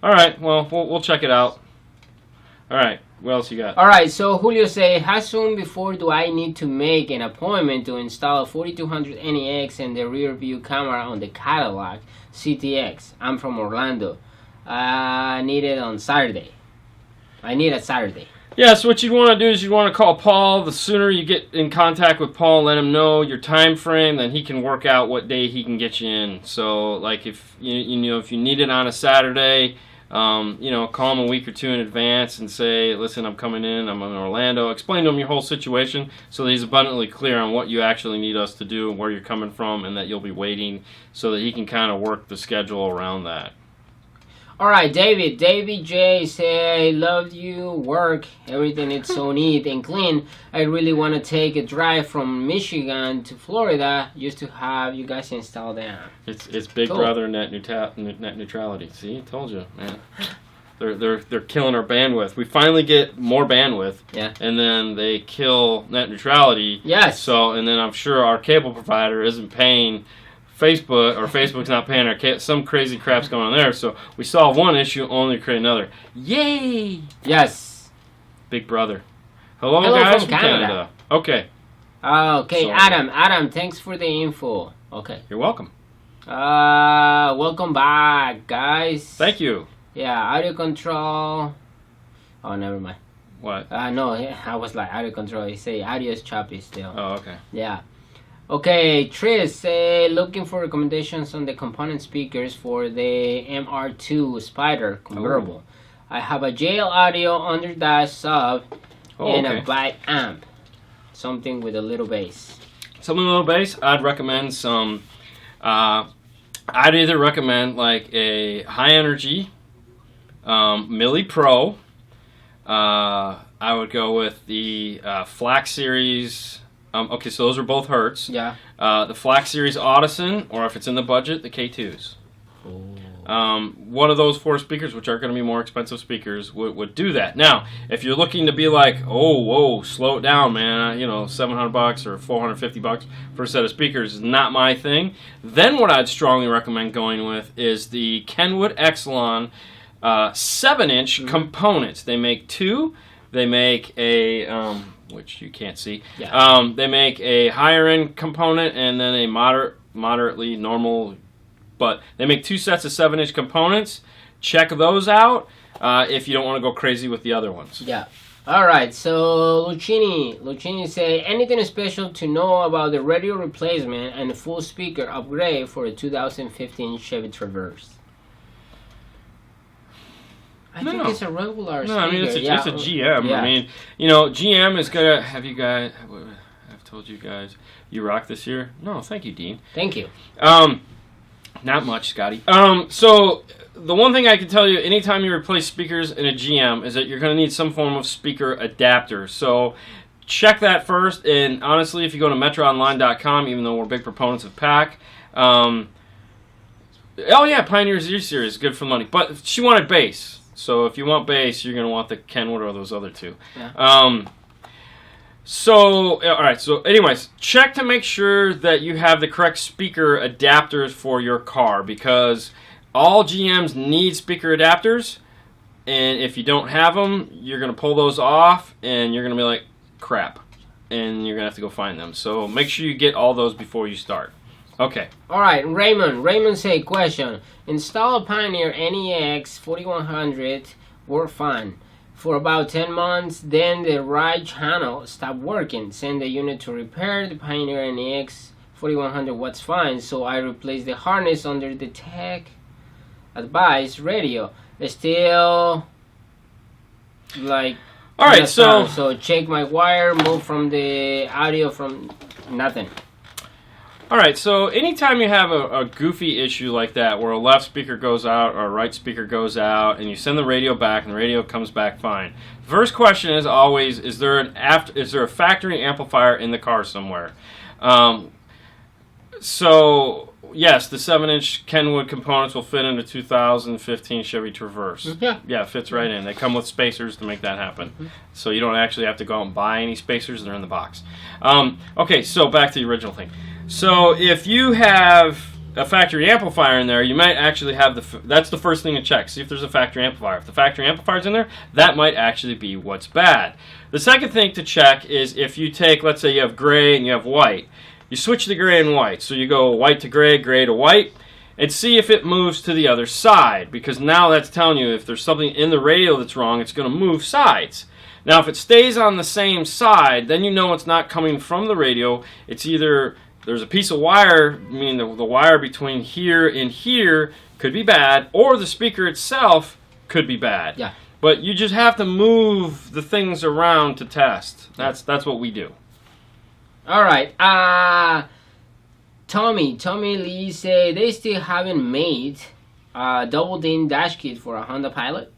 all right, well, we'll check it out. All right, what else you got? All right, so Julio say, how soon before do I need to make an appointment to install a 4200 NEX and the rear view camera on the Cadillac CTX? I'm from Orlando. I need it on Saturday. I need it Saturday. Yeah, so what you want to do is you want to call Paul. The sooner you get in contact with Paul, let him know your time frame, then he can work out what day he can get you in. So, like, if if you need it on a Saturday, call him a week or two in advance and say, listen, I'm coming in, I'm in Orlando. Explain to him your whole situation so that he's abundantly clear on what you actually need us to do and where you're coming from and that you'll be waiting so that he can kind of work the schedule around that. All right, David J say, I love you work. Everything is so neat and clean. I really want to take a drive from Michigan to Florida just to have you guys install that. It's Big Brother net neutrality. See, told you, man. They're killing our bandwidth. We finally get more bandwidth. Yeah. And then they kill net neutrality. Yes. So, and then I'm sure our cable provider isn't paying Facebook, or Facebook's not paying our some crazy crap's going on there. So we solve one issue, only create another. Yay! Yes. Big Brother. Hello guys from Canada. Okay. Okay, so, Adam, thanks for the info. Okay. You're welcome. Welcome back, guys. Thank you. Yeah, audio control. Oh, never mind. What? No, I was like audio control. You say audio is choppy still. Oh, okay. Yeah. Okay, Tris, looking for recommendations on the component speakers for the MR2 Spider convertible. I have a JL Audio under dash sub and a Vibe amp. Something with a little bass. Something with a little bass? I'd recommend some. I'd either recommend like a high energy Milli Pro. I would go with the Flax Series. Okay, so those are both Hertz. Yeah. The Flax Series Audison, or if it's in the budget, the K2s. One of those 4 speakers, which are going to be more expensive speakers, would do that. Now, if you're looking to be like, oh, whoa, slow it down, man, $700 or $450 for a set of speakers is not my thing, then what I'd strongly recommend going with is the Kenwood Exelon 7-inch components. They make 2. They make a... which you can't see. Yeah. They make a higher end component and then a moderately normal, but they make 2 sets of 7-inch components. Check those out if you don't want to go crazy with the other ones. Yeah. All right. So Lucchini say anything special to know about the radio replacement and the full speaker upgrade for a 2015 Chevy Traverse. I think it's a regular speaker. No, I mean, it's a GM. Yeah. I mean, GM is going to have you guys... I've told you guys, you rock this year? No, thank you, Dean. Thank you. Not much, Scotty. So, the one thing I can tell you, anytime you replace speakers in a GM, is that you're going to need some form of speaker adapter. So, check that first. And honestly, if you go to metroonline.com, even though we're big proponents of PAC... Pioneer Z Series, good for money. But she wanted bass. So if you want bass, you're going to want the Kenwood or those other 2. Yeah. All right. So anyways, check to make sure that you have the correct speaker adapters for your car, because all GMs need speaker adapters. And if you don't have them, you're going to pull those off and you're going to be like, crap. And you're going to have to go find them. So make sure you get all those before you start. Okay. All right, Raymond say, question. Install a Pioneer NEX 4100, work fine. For about 10 months, then the right channel stopped working. Send the unit to repair the Pioneer NEX 4100 was fine, so I replaced the harness under the tech advice radio. It's still like... Alright, so check my wire, move from the audio from nothing. Alright, so anytime you have a goofy issue like that where a left speaker goes out or a right speaker goes out and you send the radio back and the radio comes back fine, the first question is always, is there a factory amplifier in the car somewhere? So, yes, the 7-inch Kenwood components will fit in a 2015 Chevy Traverse. Yeah. Yeah, it fits right in. They come with spacers to make that happen. Mm-hmm. So you don't actually have to go out and buy any spacers. They're in the box. Okay, so back to the original thing. So if you have a factory amplifier in there, you might actually have that's the first thing to check. See if there's a factory amplifier. If the factory amplifier's in there, that might actually be what's bad. The second thing to check is if you take, let's say you have gray and you have white. You switch to gray and white. So you go white to gray, gray to white, and see if it moves to the other side. Because now that's telling you if there's something in the radio that's wrong, it's going to move sides. Now if it stays on the same side, then you know it's not coming from the radio. It's either... there's a piece of wire, meaning the wire between here and here could be bad, or the speaker itself could be bad. Yeah. But you just have to move the things around to test. That's what we do. All right. Tommy Lee say they still haven't made a double DIN dash kit for a Honda Pilot.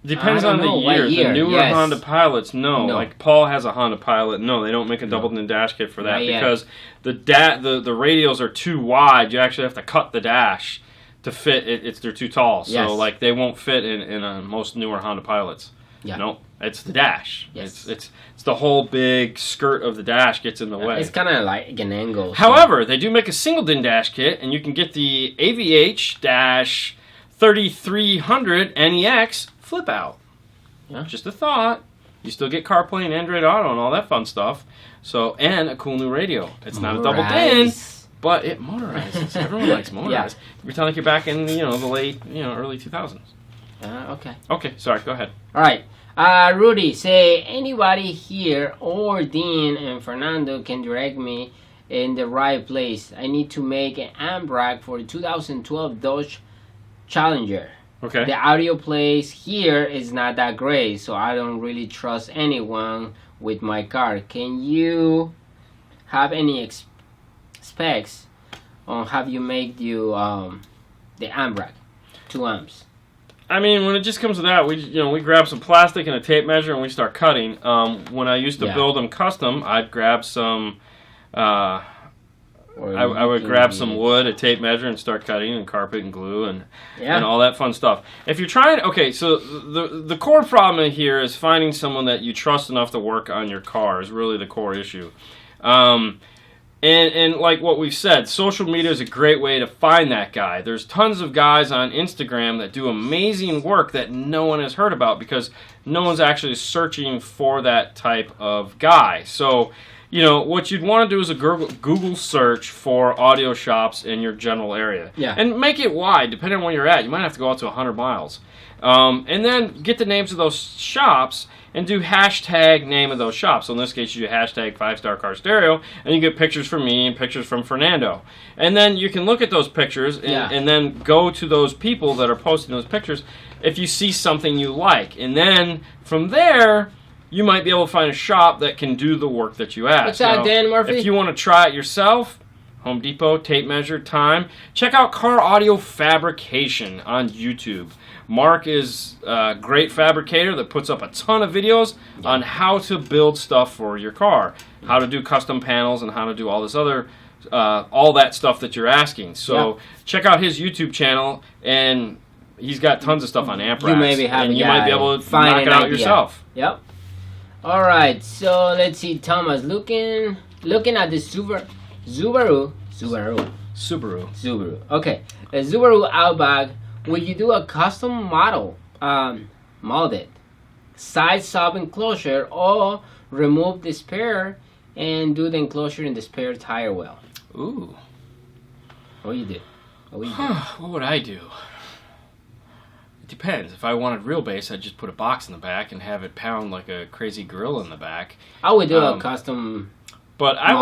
Depends on the year. The newer Honda Pilots, no. Like Paul has a Honda Pilot. No, they don't make a double DIN dash kit for that because the radials are too wide. You actually have to cut the dash to fit it. They're too tall, so like they won't fit in most newer Honda Pilots. Yeah. Nope, it's the dash. Yes. It's the whole big skirt of the dash gets in the way. It's kind of like an angle. However, they do make a single DIN dash kit, and you can get the AVH-3300 NEX flip out. Yeah. Just a thought. You still get CarPlay and Android Auto and all that fun stuff. So, and a cool new radio. It's not a double DIN, but it motorizes. Everyone likes motorized. Yeah. Pretend like you're back in the late early 2000s. Okay. Okay, sorry. Go ahead. All right. Rudy, say anybody here or Dean and Fernando can direct me in the right place. I need to make an amp rack for the 2012 Dodge Challenger. Okay. The audio place here is not that great, so I don't really trust anyone with my car. Can you have any specs on how you make the amp rack, 2 amps? I mean, when it just comes to that, we grab some plastic and a tape measure and we start cutting. When I used to build them custom, I'd grab some. I would grab some wood, a tape measure, and start cutting, and carpet and glue, and all that fun stuff. If you're trying, so the core problem here is finding someone that you trust enough to work on your car is really the core issue. And like what we've said, social media is a great way to find that guy. There's tons of guys on Instagram that do amazing work that no one has heard about because no one's actually searching for that type of guy. So, what you'd want to do is a Google search for audio shops in your general area. Yeah. And make it wide, depending on where you're at. You might have to go out to 100 miles. And then get the names of those shops and do hashtag name of those shops. So in this case, you do hashtag 5-Star Car Stereo, and you get pictures from me and pictures from Fernando. And then you can look at those pictures and then go to those people that are posting those pictures if you see something you like. And then from there, you might be able to find a shop that can do the work that you ask. What's that, Dan Murphy? If you want to try it yourself, Home Depot, tape measure, time, check out Car Audio Fabrication on YouTube. Mark is a great fabricator that puts up a ton of videos on how to build stuff for your car, how to do custom panels, and how to do all this other, all that stuff that you're asking. So check out his YouTube channel, and he's got tons of stuff on amp racks. You maybe have and you might be able to knock it out yourself. Yep. All right. So let's see, Thomas, looking at the Subaru. Okay, a Subaru Outback. Will you do a custom model, molded, side sub enclosure, or remove the spare and do the enclosure in the spare tire well? Ooh. What you do? What would I do? It depends. If I wanted real bass, I'd just put a box in the back and have it pound like a crazy gorilla in the back. I would do a custom. But I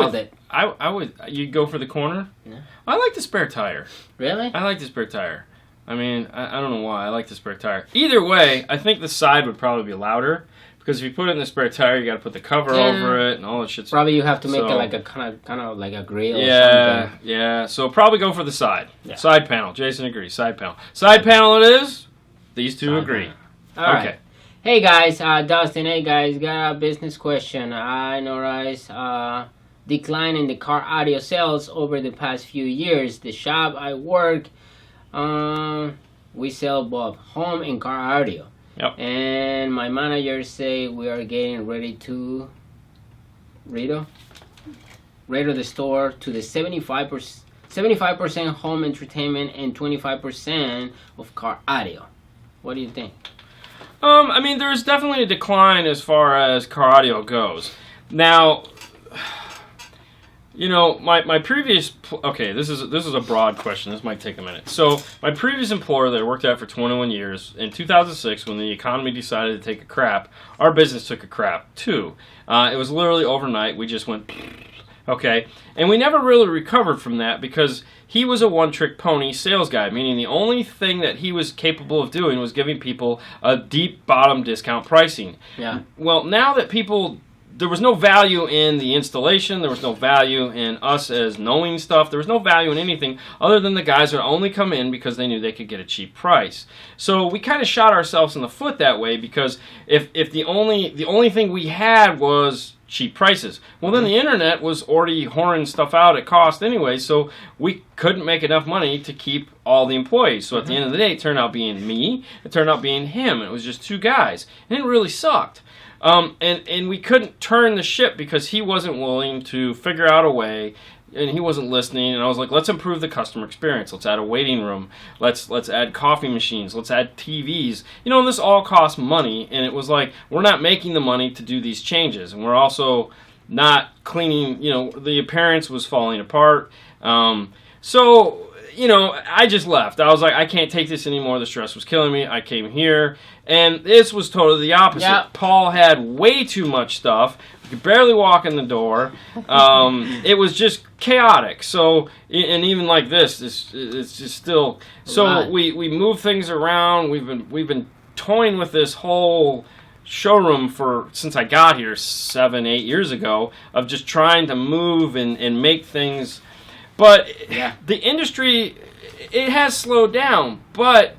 would. You'd go for the corner. Yeah. I like the spare tire. Really? I like the spare tire. I mean, I don't know why. I like the spare tire. Either way, I think the side would probably be louder because if you put it in the spare tire, you got to put the cover over it and all that shit. Probably you have to make it like a kind of like a grill. Yeah, or something. Yeah. So probably go for the side. Yeah. Side panel. Jason agrees. Side panel. Side panel. It is. These two agree. All right. Hey guys, Dustin. Hey guys, got a business question. I noticed decline in the car audio sales over the past few years. The shop I work. We sell both home and car audio. Yep. And my manager say we are getting ready to radio the store to the 75% home entertainment and 25% of car audio. What do you think? I mean, there's definitely a decline as far as car audio goes. Now, my previous... Okay, this is a broad question. This might take a minute. So, my previous employer that I worked at for 21 years, in 2006, when the economy decided to take a crap, our business took a crap, too. It was literally overnight. We just went... Okay? And we never really recovered from that because he was a one-trick pony sales guy, meaning the only thing that he was capable of doing was giving people a deep bottom discount pricing. Yeah. Well, now that people... There was no value in the installation. There was no value in us as knowing stuff. There was no value in anything other than the guys would only come in because they knew they could get a cheap price. So we kind of shot ourselves in the foot that way because if the only thing we had was cheap prices, well then the internet was already whoring stuff out at cost anyway, so we couldn't make enough money to keep all the employees. So at the end of the day, it turned out being me, it turned out being him, and it was just two guys. And it really sucked. And we couldn't turn the ship because he wasn't willing to figure out a way, and he wasn't listening. And I was like, let's improve the customer experience. Let's add a waiting room. Let's add coffee machines. Let's add TVs. And this all costs money. And it was like, we're not making the money to do these changes. And we're also, not cleaning. The appearance was falling apart. So I just left. I was like, I can't take this anymore. The stress was killing me. I came here, and this was totally the opposite. Yep. Paul had way too much stuff. We could barely walk in the door. It was just chaotic. So, and even like this, it's just still. So we move things around. We've been toying with this whole showroom since I got here 7-8 years ago, of just trying to move and make things. But the industry, it has slowed down, but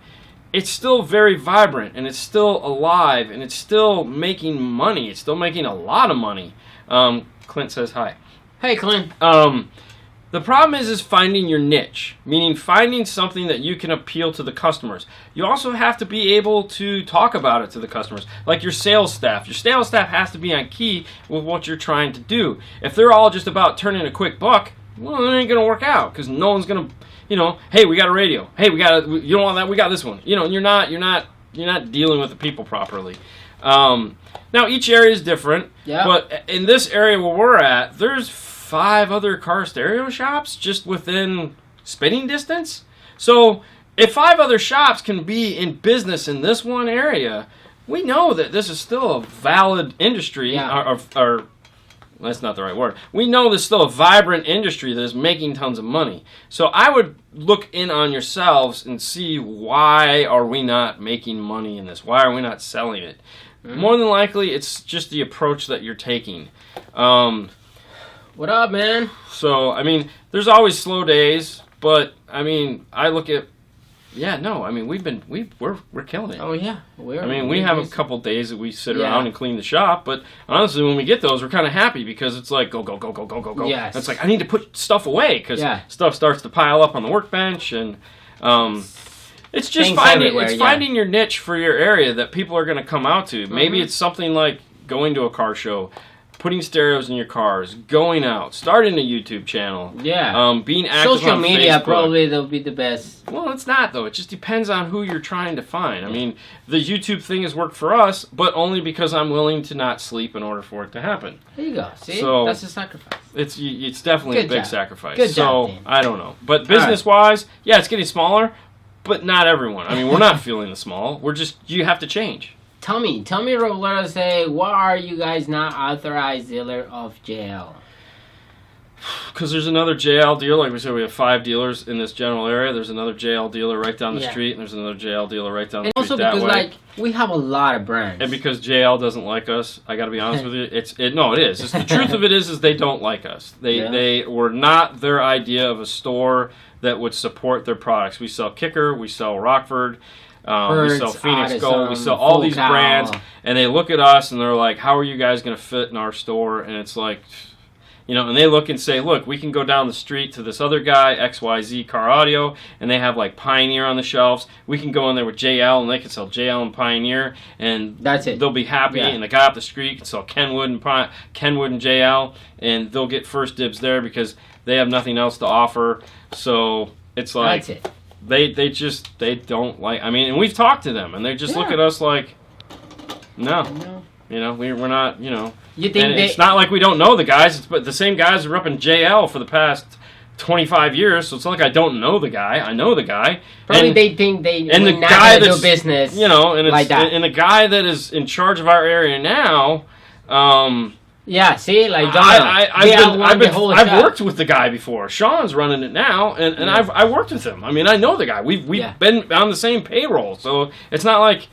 it's still very vibrant, and it's still alive, and it's still making money. It's still making a lot of money. Clint says hi. Hey, Clint. The problem is finding your niche, meaning finding something that you can appeal to the customers. You also have to be able to talk about it to the customers, like your sales staff. Your sales staff has to be on key with what you're trying to do. If they're all just about turning a quick buck, well, it ain't going to work out, because no one's going to, hey, we got a radio. Hey, you don't want that? We got this one. You're not dealing with the people properly. Now, each area is different, but in this area where we're at, there's 5 other car stereo shops just within spitting distance. So if 5 other shops can be in business in this one area, we know that this is still a valid industry, or that's not the right word. We know there's still a vibrant industry that is making tons of money. So I would look in on yourselves and see, why are we not making money in this? Why are we not selling it? More than likely, it's just the approach that you're taking. What up, man? So, there's always slow days, but, I look at, we're killing it. Oh, yeah. We have a couple days that we sit around and clean the shop, but honestly, when we get those, we're kind of happy, because it's like, go, go, go, go, go, go, go. Yes. It's like, I need to put stuff away, because stuff starts to pile up on the workbench, and it's just finding your niche for your area that people are going to come out to. Maybe it's something like going to a car show, putting stereos in your cars, going out, starting a YouTube channel. Yeah. Being active social on media, Facebook. probably they'll be the best. Well, it's not, though. It just depends on who you're trying to find. The YouTube thing has worked for us, but only because I'm willing to not sleep in order for it to happen. There you go. See? So, that's a sacrifice. It's definitely a big sacrifice. Good job, Dan. I don't know. But business-wise, it's getting smaller, but not everyone. We're not feeling the small. You have to change. Tell me, Robledo, say, why are you guys not authorized dealer of JL? Because there's another JL dealer. Like we said, we have 5 dealers in this general area. There's another JL dealer right down the street, and there's another JL dealer right down the street that way. And also because, we have a lot of brands. And because JL doesn't like us, I got to be honest with you, it is. The truth of it is they don't like us. They were not their idea of a store that would support their products. We sell Kicker, we sell Rockford, we sell Phoenix Gold, we sell all these brands, and they look at us and they're like, how are you guys going to fit in our store? And it's like, and they look and say, look, we can go down the street to this other guy, XYZ Car Audio, and they have Pioneer on the shelves. We can go in there with JL, and they can sell JL and Pioneer, and that's it. They'll be happy. And the guy up the street can sell Kenwood and JL, and they'll get first dibs there because they have nothing else to offer. So it's like, that's it. They don't like, and we've talked to them, and they just look at us like, no. We're not, You think it's not like we don't know the guys, but the same guys are up in JL for the past 25 years, so it's not like I don't know the guy. I know the guy. Probably they think they and the guy that's do business, like that. And the guy that is in charge of our area now, see, I've worked with the guy before. Sean's running it now, and I've worked with him. I know the guy. We've been on the same payroll, so it's not like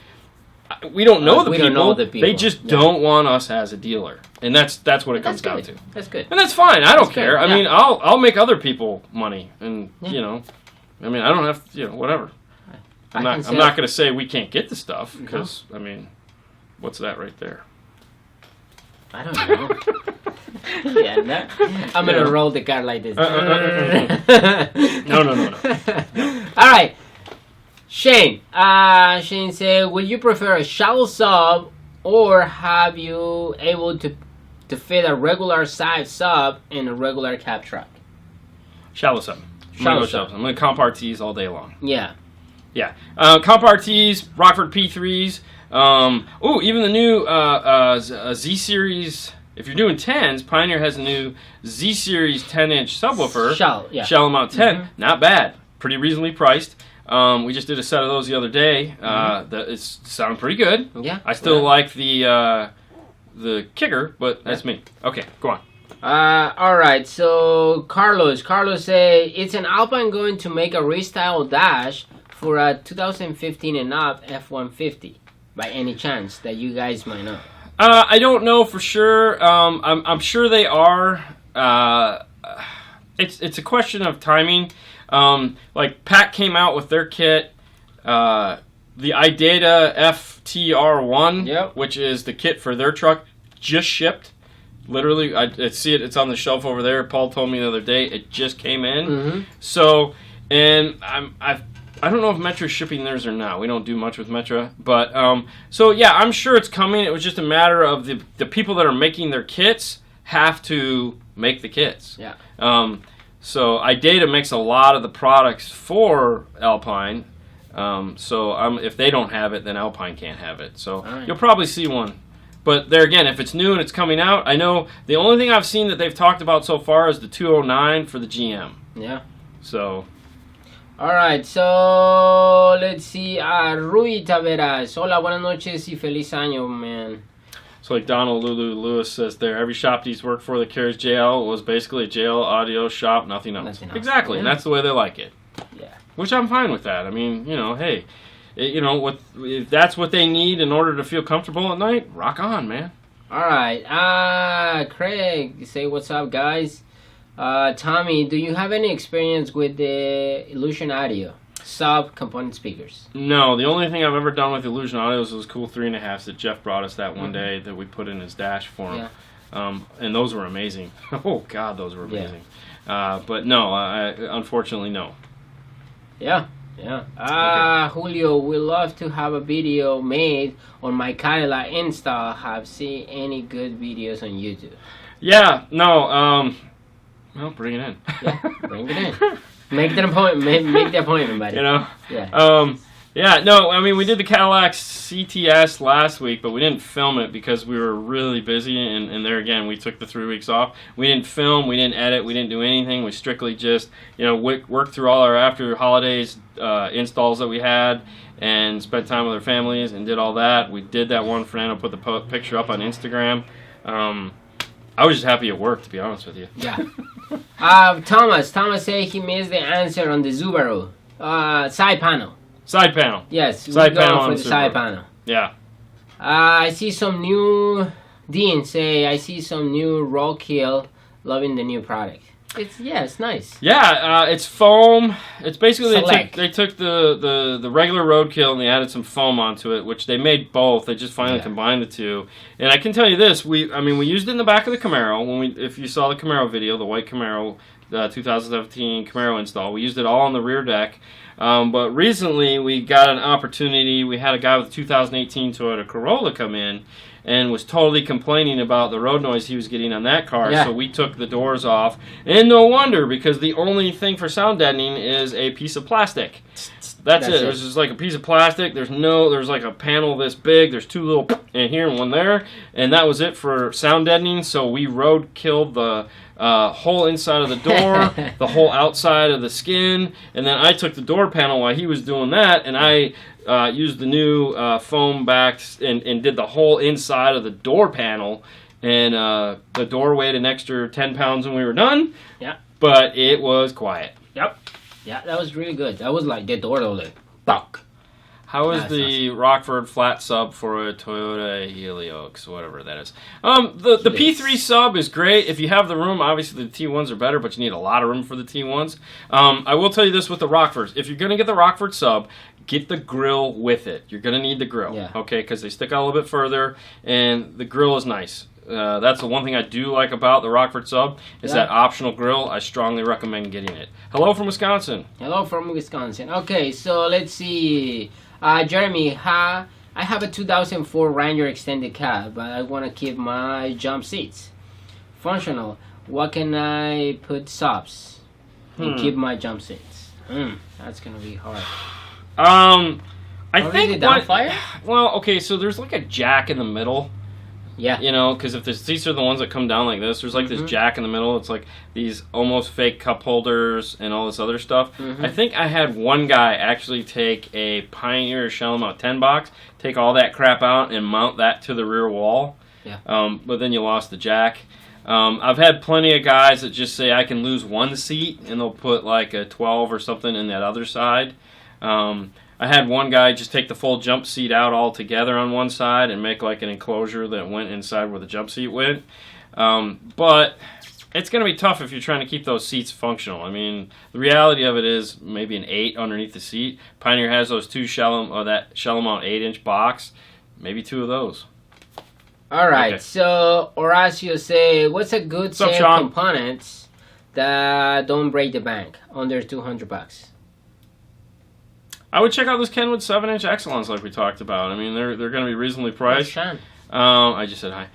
we don't know the people. They just don't want us as a dealer, and that's what it comes down to. That's good, and that's fine. I don't care. I'll make other people money, and I don't have whatever. I'm not going to say we can't get the stuff because what's that right there? I don't know. I'm going to roll the card like this. No. All right. Shane. Shane said, would you prefer a shallow sub, or have you able to fit a regular size sub in a regular cab truck? Shallow sub. I'm going to comp RTs all day long. Yeah. Comp RTs, Rockford P3s. Even the new Z Series If you're doing 10s, Pioneer has a new Z Series 10-inch subwoofer. Shell amount 10. Not bad. Pretty reasonably priced. We just did a set of those the other day. It's sounded pretty good. Yeah. I still like the kicker, but that's me. Okay, go on. All right. So Carlos say it's an Alpine going to make a restyle dash for a 2015 and up F-150 by any chance that you guys might know? I don't know for sure. I'm sure they are. It's a question of timing. Like Pack came out with their kit, the iData FTR1, which is the kit for their truck, just shipped. Literally, I see it. It's on the shelf over there. Paul told me the other day it just came in. So, and I don't know if Metra's shipping theirs or not. We don't do much with Metra, but so yeah, I'm sure it's coming. It was just a matter of the people that are making their kits have to make the kits. Yeah. So iData makes a lot of the products for Alpine. So if they don't have it, then Alpine can't have it. So you'll probably see one. But there again, if it's new and it's coming out, I know the only thing I've seen that they've talked about so far is the 209 for the GM. Yeah. So. All right, so let's see. Rui Taveras. Hola, buenas noches y feliz año, man. So like Donald Lulu Lewis says there, every shop he's worked for that carries JL was basically a JL audio shop, nothing else. Exactly, and that's the way they like it. Yeah. Which I'm fine with that. I mean, hey, if that's what they need in order to feel comfortable at night, rock on, man. All right. Craig, say what's up, guys. Tommy, do you have any experience with the Illusion Audio sub-component speakers? No, the only thing I've ever done with Illusion Audio is those cool 3.5s that Jeff brought us that one day that we put in his dash for him. Yeah. And those were amazing. Oh, God, those were amazing. Yeah. But no, unfortunately, no. Yeah. Okay. Julio, we love to have a video made on my Cadillac install. Have seen any good videos on YouTube? Yeah, no, well, bring it in. Yeah, bring it in. Make the appointment. Make the appointment, buddy. Yeah. Yeah. No, I mean we did the Cadillac CTS last week, but we didn't film it because we were really busy. And there again, we took the 3 weeks off. We didn't film. We didn't edit. We didn't do anything. We strictly just worked through all our after holidays installs that we had and spent time with our families and did all that. We did that one. Fernando put the picture up on Instagram. I was just happy it worked, to be honest with you. Yeah. Thomas said he missed the answer on the Subaru side panel. Side panel. Yes, side panel for the side panel. Yeah. I see some new. Dean say I see some new roadkill. Loving the new product. It's nice. Yeah, it's foam. It's basically they took the regular roadkill and they added some foam onto it, which they made both. They just finally combined the two. And I can tell you this: we used it in the back of the Camaro if you saw the Camaro video, the white Camaro, the 2017 Camaro install. We used it all on the rear deck. But recently we got an opportunity. We had a guy with a 2018 Toyota Corolla come in and was totally complaining about the road noise he was getting on that car. Yeah. So we took the doors off. And no wonder, because the only thing for sound deadening is a piece of plastic. That's it. There's just like a piece of plastic. There's like a panel this big. There's two little in here and one there. And that was it for sound deadening. So we road killed the whole inside of the door, the whole outside of the skin. And then I took the door panel while he was doing that, and I used the new foam backs and did the whole inside of the door panel. And the door weighed an extra 10 pounds when we were done. Yeah. But it was quiet. Yep. Yeah, that was really good. That was like the door like, fuck. How is the Rockford flat sub for a Toyota Heliox, whatever that is? The P3 sub is great. If you have the room, obviously the T1s are better, but you need a lot of room for the T1s. I will tell you this with the Rockfords. If you're going to get the Rockford sub, get the grill with it. You're going to need the grill, okay, because they stick out a little bit further, and the grill is nice. That's the one thing I do like about the Rockford sub is that optional grill. I strongly recommend getting it. Hello from Wisconsin. Hello from Wisconsin. Okay, so let's see. Jeremy, I have a 2004 Ranger extended cab, but I want to keep my jump seats functional. What can I put subs and keep my jump seats? That's gonna be hard. I think downfire? Well, okay, so there's like a jack in the middle. Yeah. You know, because if the seats are the ones that come down like this, there's like this jack in the middle. It's like these almost fake cup holders and all this other stuff. I think I had one guy actually take a Pioneer Shalamount 10 box, take all that crap out and mount that to the rear wall. Yeah. But then you lost the jack. I've had plenty of guys that just say I can lose one seat and they'll put like a 12 or something in that other side. I had one guy just take the full jump seat out altogether on one side and make like an enclosure that went inside where the jump seat went. But it's going to be tough if you're trying to keep those seats functional. I mean, the reality of it is maybe an 8 underneath the seat. Pioneer has those two that Shalamount 8-inch box, maybe 2 of those. All right, so Horacio say, what's a good set of components that don't break the bank under $200? I would check out those Kenwood 7-inch Exelons like we talked about. I mean, they're going to be reasonably priced. Sean? I just said hi.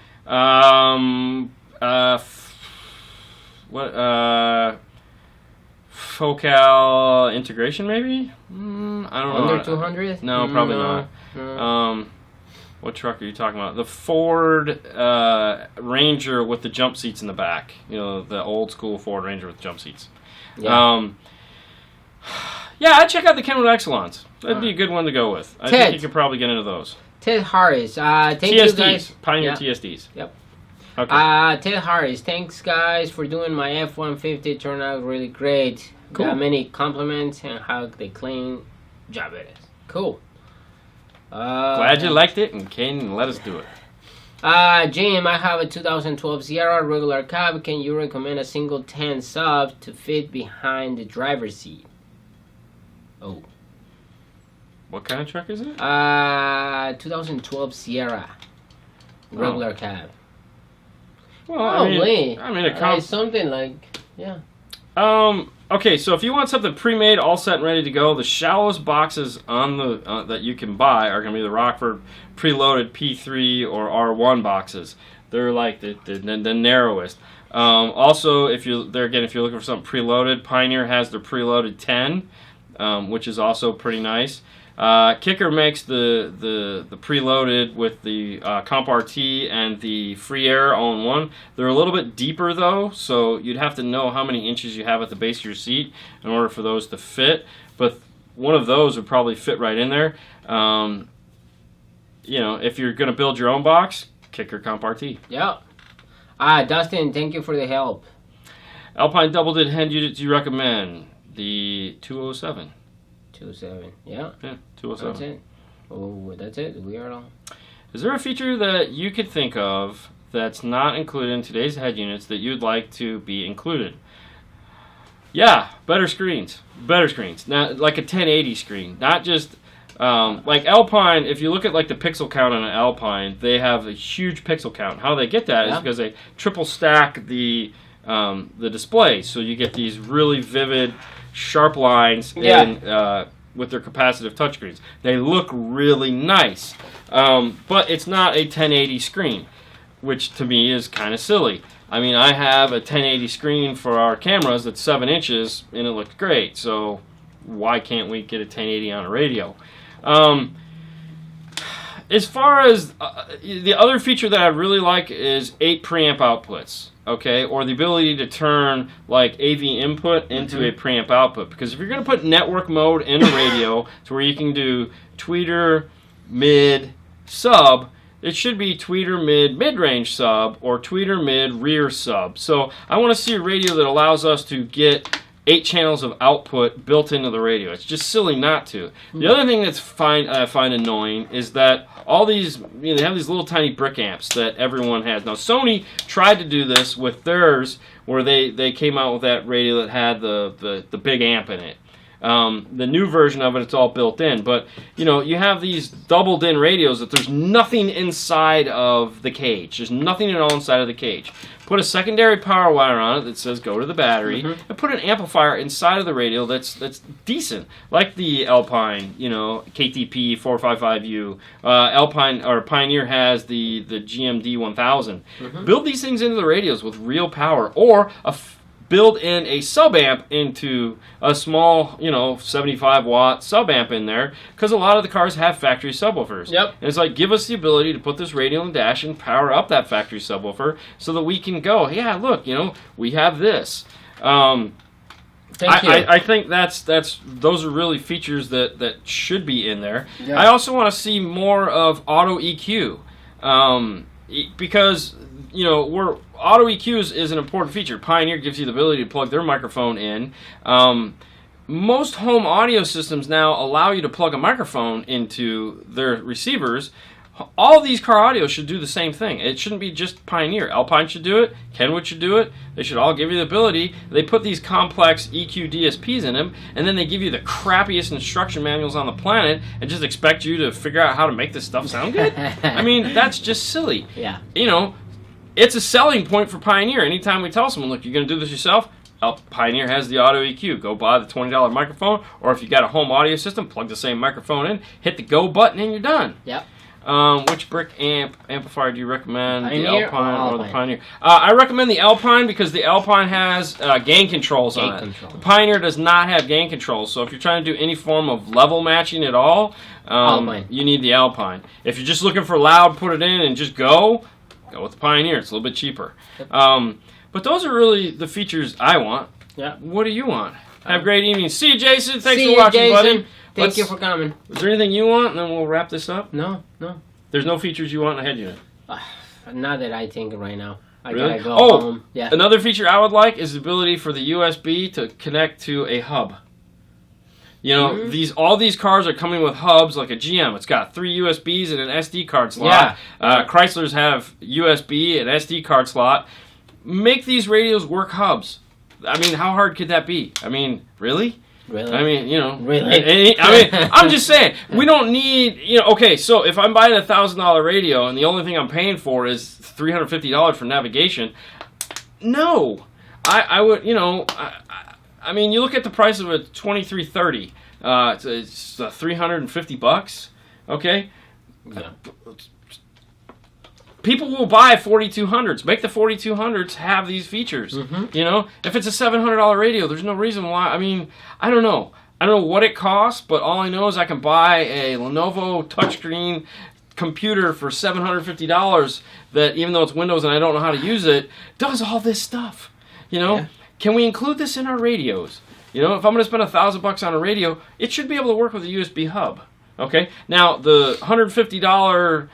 Focal integration maybe? I don't know. Under 200? No, probably not. No. What truck are you talking about? The Ford Ranger with the jump seats in the back. You know, the old school Ford Ranger with jump seats. Yeah. Yeah, I'd check out the Kenwood Exelons. That'd be a good one to go with. I think you could probably get into those. Ted Harris. Thank TSDs. you guys. Pioneer TSDs. Yep. Okay. Ted Harris. Thanks, guys, for doing my F-150. Turned out really great. Cool. Got many compliments and how they clean job it is. Cool. Glad you liked it and came and let us do it. Jim, I have a 2012 Sierra regular cab. Can you recommend a single 10 sub to fit behind the driver's seat? Oh. What kind of truck is it? 2012 Sierra regular cab. Well, I mean, something like, yeah. Okay, so if you want something pre-made, all set and ready to go, the shallowest boxes on the that you can buy are going to be the Rockford preloaded P3 or R1 boxes. They're like the narrowest. Also, if you're looking for something preloaded, Pioneer has their preloaded 10, which is also pretty nice. Kicker makes the preloaded with the Comp RT and the Free Air all in one. They're a little bit deeper though, so you'd have to know how many inches you have at the base of your seat in order for those to fit. But one of those would probably fit right in there. You know, if you're going to build your own box, Kicker Comp RT. Yeah. Dustin, thank you for the help. Alpine double did hand unit do you recommend? The 207. 207. Yeah. Yeah, 207. That's it. Oh, that's it. We are on. Is there a feature that you could think of that's not included in today's head units that you'd like to be included? Yeah, better screens. Better screens. Now, like a 1080 screen, not just like Alpine. If you look at like the pixel count on an Alpine, they have a huge pixel count. How they get that is because they triple stack the display, so you get these really vivid, sharp lines in, with their capacitive touchscreens. They look really nice, but it's not a 1080 screen, which to me is kind of silly. I mean, I have a 1080 screen for our cameras that's 7 inches, and it looks great, so why can't we get a 1080 on a radio? As far as the other feature that I really like is 8 preamp outputs. Okay, or the ability to turn like AV input into a preamp output. Because if you're going to put network mode in a radio to where you can do tweeter, mid, sub, it should be tweeter, mid-range sub, or tweeter, mid, rear sub. So I want to see a radio that allows us to get 8 channels of output built into the radio. It's just silly not to. The other thing that's I find annoying is that all these, they have these little tiny brick amps that everyone has. Now, Sony tried to do this with theirs, where they came out with that radio that had the big amp in it. The new version of it, it's all built in. But, you have these doubled-in radios that there's nothing inside of the cage. There's nothing at all inside of the cage. Put a secondary power wire on it that says go to the battery, and put an amplifier inside of the radio that's decent, like the Alpine, KTP 455U. Alpine or Pioneer has the GMD 1000. Build these things into the radios with real power, or build in a sub-amp into a small, 75-watt sub-amp in there, because a lot of the cars have factory subwoofers. Yep. And it's like, give us the ability to put this radio in the dash and power up that factory subwoofer so that we can go, yeah, look, we have this. I think those are really features that should be in there. Yeah. I also want to see more of auto EQ, because auto EQ is an important feature. Pioneer gives you the ability to plug their microphone in. Most home audio systems now allow you to plug a microphone into their receivers. All these car audios should do the same thing. It shouldn't be just Pioneer. Alpine should do it. Kenwood should do it. They should all give you the ability. They put these complex EQ DSPs in them, and then they give you the crappiest instruction manuals on the planet and just expect you to figure out how to make this stuff sound good. I mean, that's just silly. Yeah. It's a selling point for Pioneer. Anytime we tell someone, look, you're going to do this yourself, Pioneer has the auto EQ. Go buy the $20 microphone, or if you got a home audio system, plug the same microphone in, hit the go button, and you're done. Yep. Which brick amplifier do you recommend? Pioneer the Alpine or the Pioneer? I recommend the Alpine because the Alpine has gain controls on it. The Pioneer does not have gain controls, so if you're trying to do any form of level matching at all, you need the Alpine. If you're just looking for loud, put it in and just go with the Pioneer. It's a little bit cheaper. But those are really the features I want. Yeah. What do you want? Have a great evening. See you, Jason. Thanks for watching, buddy. Thank you for coming. Is there anything you want, and then we'll wrap this up? No. There's no features you want in a head unit? Not that I think right now. I really? gotta go home. Yeah. Another feature I would like is the ability for the USB to connect to a hub. All these cars are coming with hubs like a GM. It's got 3 USBs and an SD card slot. Yeah. Chryslers have USB and SD card slot. Make these radios work hubs. I mean, how hard could that be? I mean, really? Really? I mean, Really? I'm just saying, we don't need, okay, so if I'm buying a $1,000 radio and the only thing I'm paying for is $350 for navigation, no. I would, I mean, you look at the price of a 2330, it's $350, okay? Yeah. People will buy 4200s. Make the 4200s have these features. Mm-hmm. If it's a $700 radio, there's no reason why. I mean, I don't know. I don't know what it costs, but all I know is I can buy a Lenovo touchscreen computer for $750 that, even though it's Windows and I don't know how to use it, does all this stuff. Yeah. Can we include this in our radios? If I'm going to spend $1,000 on a radio, it should be able to work with a USB hub. Okay. Now the $150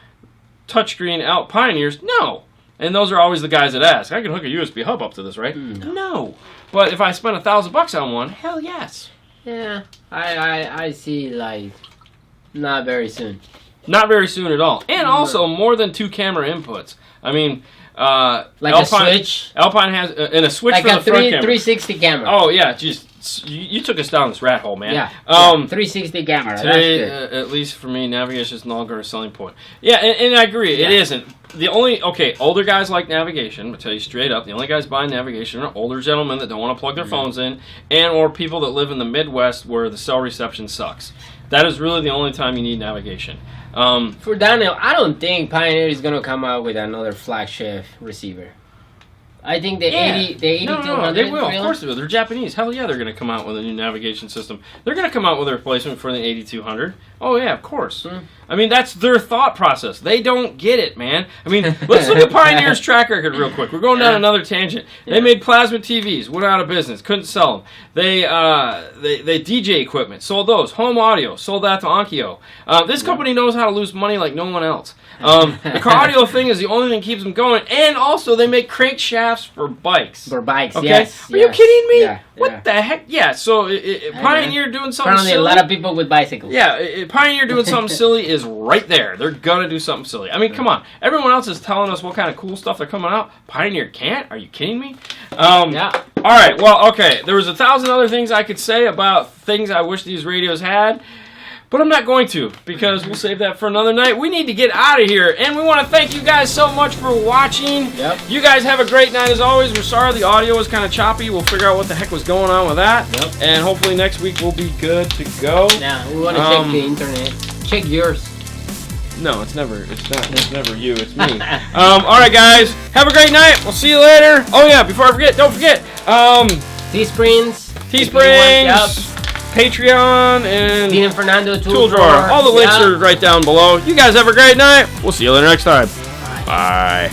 touchscreen out Pioneers, no. And those are always the guys that ask, I can hook a USB hub up to this, right? No. But if I spend $1,000 on one, hell yes. Yeah, I see, not very soon. Not very soon at all. And also more than 2 camera inputs. I mean, like Alpine, a switch? Alpine has and a switch like for the front camera. 360 camera. Oh, yeah, just you took us down this rat hole, man. Yeah, 360 camera. Today, that's good. At least for me, navigation is no longer a selling point. Yeah, and I agree, it isn't. Older guys like navigation. I'll tell you straight up, the only guys buying navigation are older gentlemen that don't want to plug their phones in, or people that live in the Midwest where the cell reception sucks. That is really the only time you need navigation. For Daniel, I don't think Pioneer is going to come out with another flagship receiver. I think the 8200. No, they will. Really? Of course they will. They're Japanese. Hell yeah, they're going to come out with a new navigation system. They're going to come out with a replacement for the 8200. Oh yeah, of course. I mean, that's their thought process. They don't get it, man. I mean, let's look at Pioneer's track record real quick. We're going down another tangent. They made plasma TVs, went out of business, couldn't sell them. They DJ equipment, sold those. Home audio, sold that to Onkyo. This company knows how to lose money like no one else. The car audio thing is the only thing that keeps them going, and also they make crankshafts for bikes. Okay? Yes. Are you kidding me? Yeah, what the heck? Yeah. So Pioneer doing something silly. Apparently, a lot of people with bicycles. Yeah, Pioneer doing something silly is right there. They're gonna do something silly. I mean, come on. Everyone else is telling us what kind of cool stuff they're coming out. Pioneer can't. Are you kidding me? Yeah. All right. Well, okay. There was 1,000 other things I could say about things I wish these radios had. But I'm not going to, because we'll save that for another night. We need to get out of here, and we want to thank you guys so much for watching. Yep. You guys have a great night as always. We're sorry the audio was kind of choppy. We'll figure out what the heck was going on with that. Yep. And hopefully next week we'll be good to go. Yeah, we want to check the internet. Check yours. No, it's never. It's not. It's never you. It's me. All right, guys. Have a great night. We'll see you later. Oh yeah, before I forget, don't forget. Teesprings. Patreon, and Dean Fernando tool drawer. All the links are right down below. You guys have a great night. We'll see you later next time. Bye.